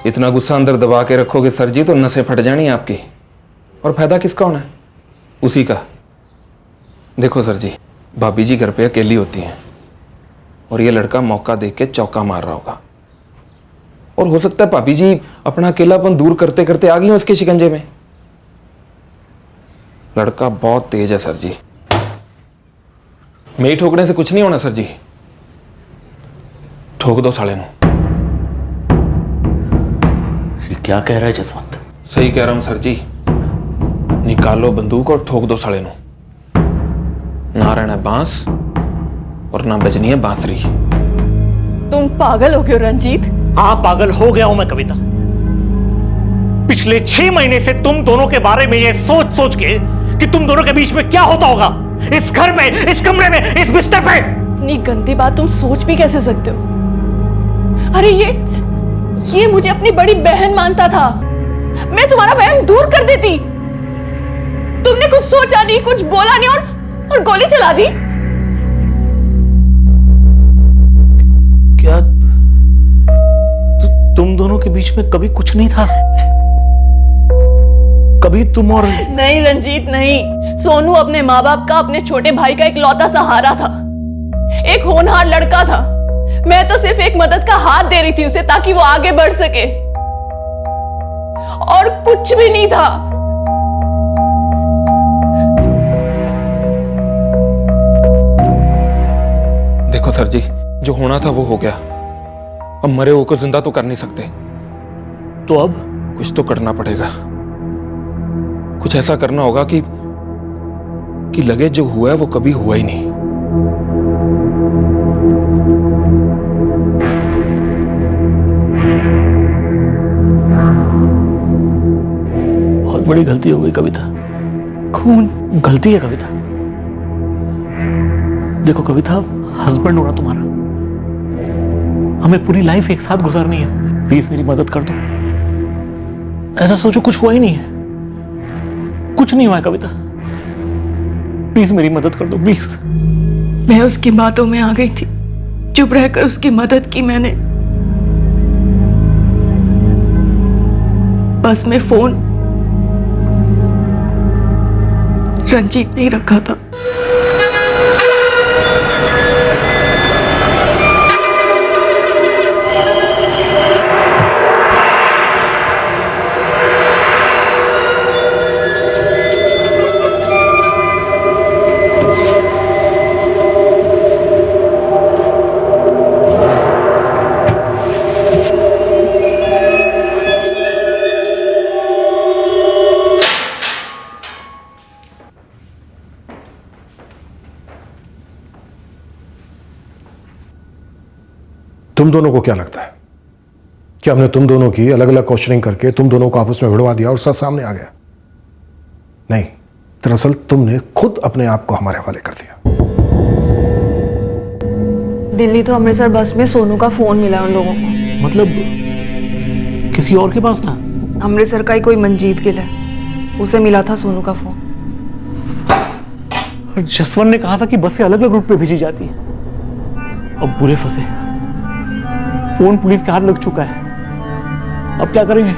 इतना गुस्सा अंदर दबा के रखोगे सर जी तो नसें फट जानी आपकी, और फायदा किसका होना है? उसी का। देखो सर जी, भाभी जी घर पे अकेली होती हैं और ये लड़का मौका देख के चौका मार रहा होगा, और हो सकता है भाभी जी अपना अकेलापन दूर करते करते आ गई हो उसके शिकंजे में। लड़का बहुत तेज है सर जी, मेरी ठोकने से कुछ नहीं होना सर जी। ठोक दो साले नू। क्या कह रहा है जसवंत? सही कह रहा हूं सर जी, निकालो बंदूक और ठोक दो साले नू। ना रहना बांस और ना बजनी है बांसुरी। तुम पागल हो गए हो रंजीत? हाँ, पागल हो गया हूं मैं कविता। पिछले 6 महीने से तुम दोनों के बारे में ये सोच सोच के कि तुम दोनों के बीच में क्या होता होगा, इस घर में, इस कमरे में, इस बिस्तर पे। इतनी गंदी बात तुम सोच भी कैसे सकते हो? अरे ये मुझे अपनी बड़ी बहन मानता था। मैं तुम्हारा वहम दूर कर देती। तुमने कुछ सोचा नहीं, कुछ बोला नहीं, और गोली चला दी। क्या तुम दोनों के बीच में कभी कुछ नहीं था? कभी तुम और... नहीं रंजीत नहीं। सोनू अपने माँ बाप का, अपने छोटे भाई का इकलौता सहारा था, एक होनहार लड़का था। मैं तो सिर्फ एक मदद का हाथ दे रही थी उसे, ताकि वो आगे बढ़ सके, और कुछ भी नहीं था। देखो सर जी, जो होना था वो हो गया। अब मरे हुए को जिंदा तो कर नहीं सकते, तो अब कुछ तो करना पड़ेगा। कुछ ऐसा करना होगा कि लगे जो हुआ है वो कभी हुआ ही नहीं। बड़ी गलती हो गई कविता। खून गलती है कविता। देखो कविता, हस्बैंड होना तुम्हारा, हमें पूरी लाइफ एक साथ गुजारनी है। प्लीज मेरी मदद कर दो। ऐसा सोचो कुछ हुआ ही नहीं है, कुछ नहीं हुआ है कविता। प्लीज मेरी मदद कर दो प्लीज। मैं उसकी बातों में आ गई थी, चुप रहकर उसकी मदद की मैंने। बस में फोन रंजीत ने ही रखा था। तुम दोनों को क्या लगता है कि हमने तुम दोनों की अलग अलग क्वेश्चनिंग करके तुम दोनों को आपस में भिड़वा दिया और सच सामने आ गया? नहीं, दरअसल तुमने खुद अपने आप को हमारे हवाले कर दिया। दिल्ली तो अमृतसर बस में सोनू का फोन मिला उन लोगों को। मतलब किसी और के पास था? अमृतसर का ही कोई मंजीत गिल है, उसे मिला था सोनू का फोन। जसवंत ने कहा था कि बस से अलग अलग रूट पे भेजी जाती है। अब पूरे फंसे, फोन पुलिस के हाथ लग चुका है, अब क्या करेंगे?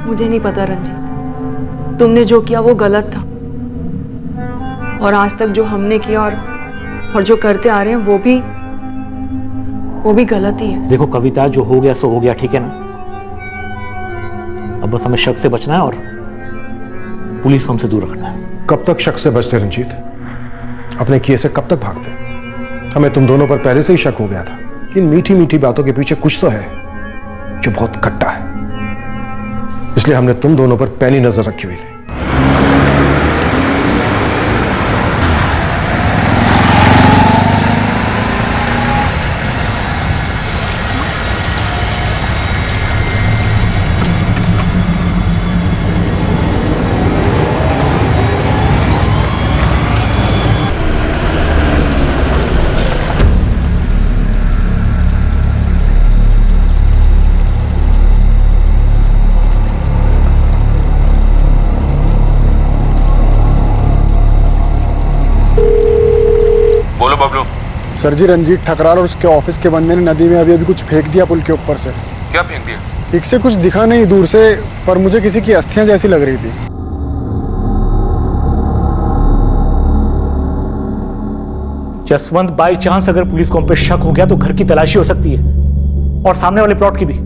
मुझे नहीं पता रंजीत, तुमने जो किया वो गलत था, और आज तक जो हमने किया और जो करते आ रहे हैं वो भी गलत ही है। देखो कविता, जो हो गया सो हो गया, ठीक है ना? अब बस हमें शक से बचना है और पुलिस को हमसे दूर रखना है। कब तक शक से बचते रंजीत? अपने किए से कब तक भागते? हमें तुम दोनों पर पहले से ही शक हो गया था कि इन मीठी मीठी बातों के पीछे कुछ तो है जो बहुत खट्टा है, इसलिए हमने तुम दोनों पर पैनी नजर रखी हुई थी। सर जी, रंजीत ठकराल और उसके ऑफिस के बंदे ने नदी में अभी कुछ फेंक दिया पुल के ऊपर से। क्या फेंक दिया? ठीक से कुछ दिखा नहीं दूर से, पर मुझे किसी की अस्थियां जैसी लग रही थी। जसवंत, बाई चांस अगर पुलिस को हम पे शक हो गया तो घर की तलाशी हो सकती है, और सामने वाले प्लॉट की भी।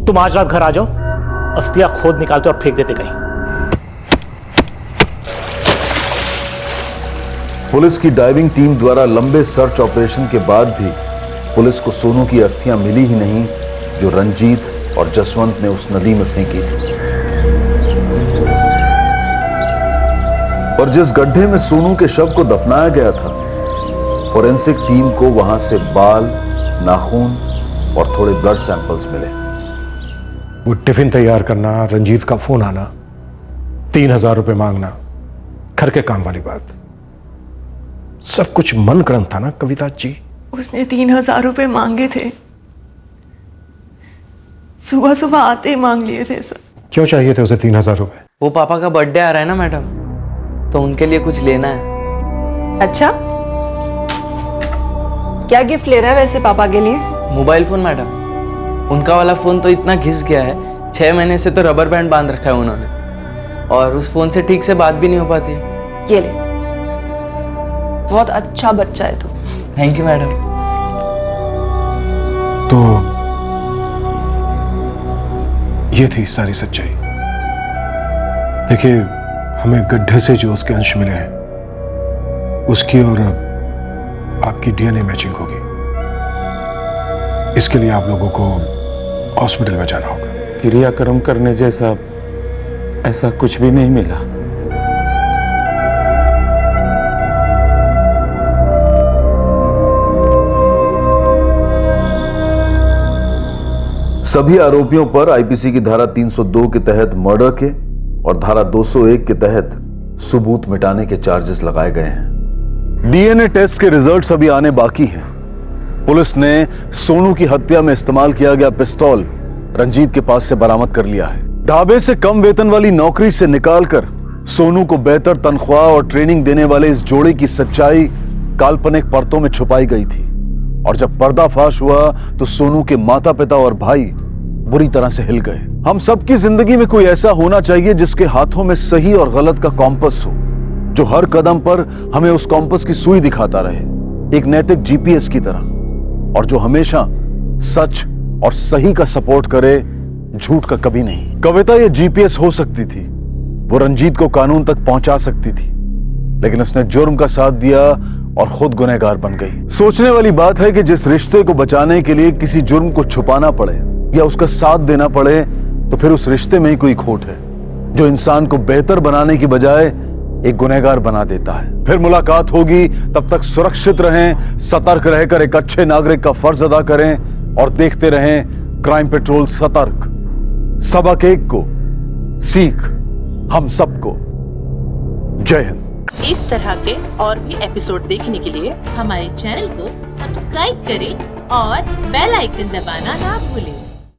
तुम आज रात घर आ जाओ, अस्थियां खोद निकालते और फेंक देते कहीं। पुलिस की डाइविंग टीम द्वारा लंबे सर्च ऑपरेशन के बाद भी पुलिस को सोनू की अस्थियां मिली ही नहीं, जो रंजीत और जसवंत ने उस नदी में फेंकी थी। और जिस गड्ढे में सोनू के शव को दफनाया गया था, फोरेंसिक टीम को वहां से बाल, नाखून और थोड़े ब्लड सैंपल्स मिले। वो टिफिन तैयार करना, रंजीत का फोन आना, 3000 रुपए मांगना, घर के काम वाली बात, सब कुछ मन गढ़ंत था ना कविता जी? उसने 3000 रुपए मांगे थे, सुबह सुबह आते ही मांग लिए थे सर। क्यों चाहिए थे उसे 3000 रुपए? वो पापा का बर्थडे आ रहा है ना मैडम, तो उनके लिए कुछ लेना है। अच्छा, क्या गिफ्ट ले रहा है वैसे पापा के लिए? Mobile phone madam. उनका वाला फोन तो इतना घिस गया है, 6 महीने से तो रबर बैंड बांध रखा है उन्होंने, और उस फोन से ठीक से बात भी नहीं हो पाती है। ये ले, बहुत अच्छा बच्चा है तू। Thank you madam. तो ये थी सारी सच्चाई। देखिए, हमें गड्ढे से जो उसके अंश मिले हैं, उसकी और आपकी डीएनए मैचिंग होगी। इसके लिए आप लोगों को हॉस्पिटल में जाना होगा। क्रियाक्रम करने जैसा ऐसा कुछ भी नहीं मिला। सभी आरोपियों पर आईपीसी की धारा 302 के तहत मर्डर के और धारा 201 के तहत सबूत मिटाने के चार्जेस लगाए गए हैं। डीएनए टेस्ट के रिजल्ट्स अभी आने बाकी हैं। पुलिस ने सोनू की हत्या में इस्तेमाल किया गया पिस्तौल रंजीत के पास से बरामद कर लिया है। ढाबे से कम वेतन वाली नौकरी से निकालकर सोनू को बेहतर तनख्वाह और ट्रेनिंग देने वाले इस जोड़े की सच्चाई काल्पनिक परतों में छुपाई गई थी, और जब पर्दाफाश हुआ तो सोनू के माता पिता और भाई बुरी तरह से हिल गए। हम सबकी जिंदगी में कोई ऐसा होना चाहिए जिसके हाथों में सही और गलत का कॉम्पस हो, जो हर कदम पर हमें उस कॉम्पस की सुई दिखाता रहे, एक नैतिक जीपीएस की तरह, और जो हमेशा सच और सही का सपोर्ट करे, झूठ का कभी नहीं। कविता ये जीपीएस हो सकती थी, वो रंजीत को कानून तक पहुंचा सकती थी, लेकिन उसने जुर्म का साथ दिया और खुद गुनहगार बन गई। सोचने वाली बात है कि जिस रिश्ते को बचाने के लिए किसी जुर्म को छुपाना पड़े या उसका साथ देना पड़े, तो फिर उस रिश्ते में ही कोई खोट है, जो इंसान को बेहतर बनाने की बजाय एक गुनहगार बना देता है। फिर मुलाकात होगी, तब तक सुरक्षित रहें, सतर्क रहकर एक अच्छे नागरिक का फर्ज अदा करें और देखते रहें क्राइम पेट्रोल सतर्क। सबक एक को, सीख हम सबको। जय हिंद। इस तरह के और भी एपिसोड देखने के लिए हमारे चैनल को सब्सक्राइब करें और बेल आइकन दबाना ना भूलें।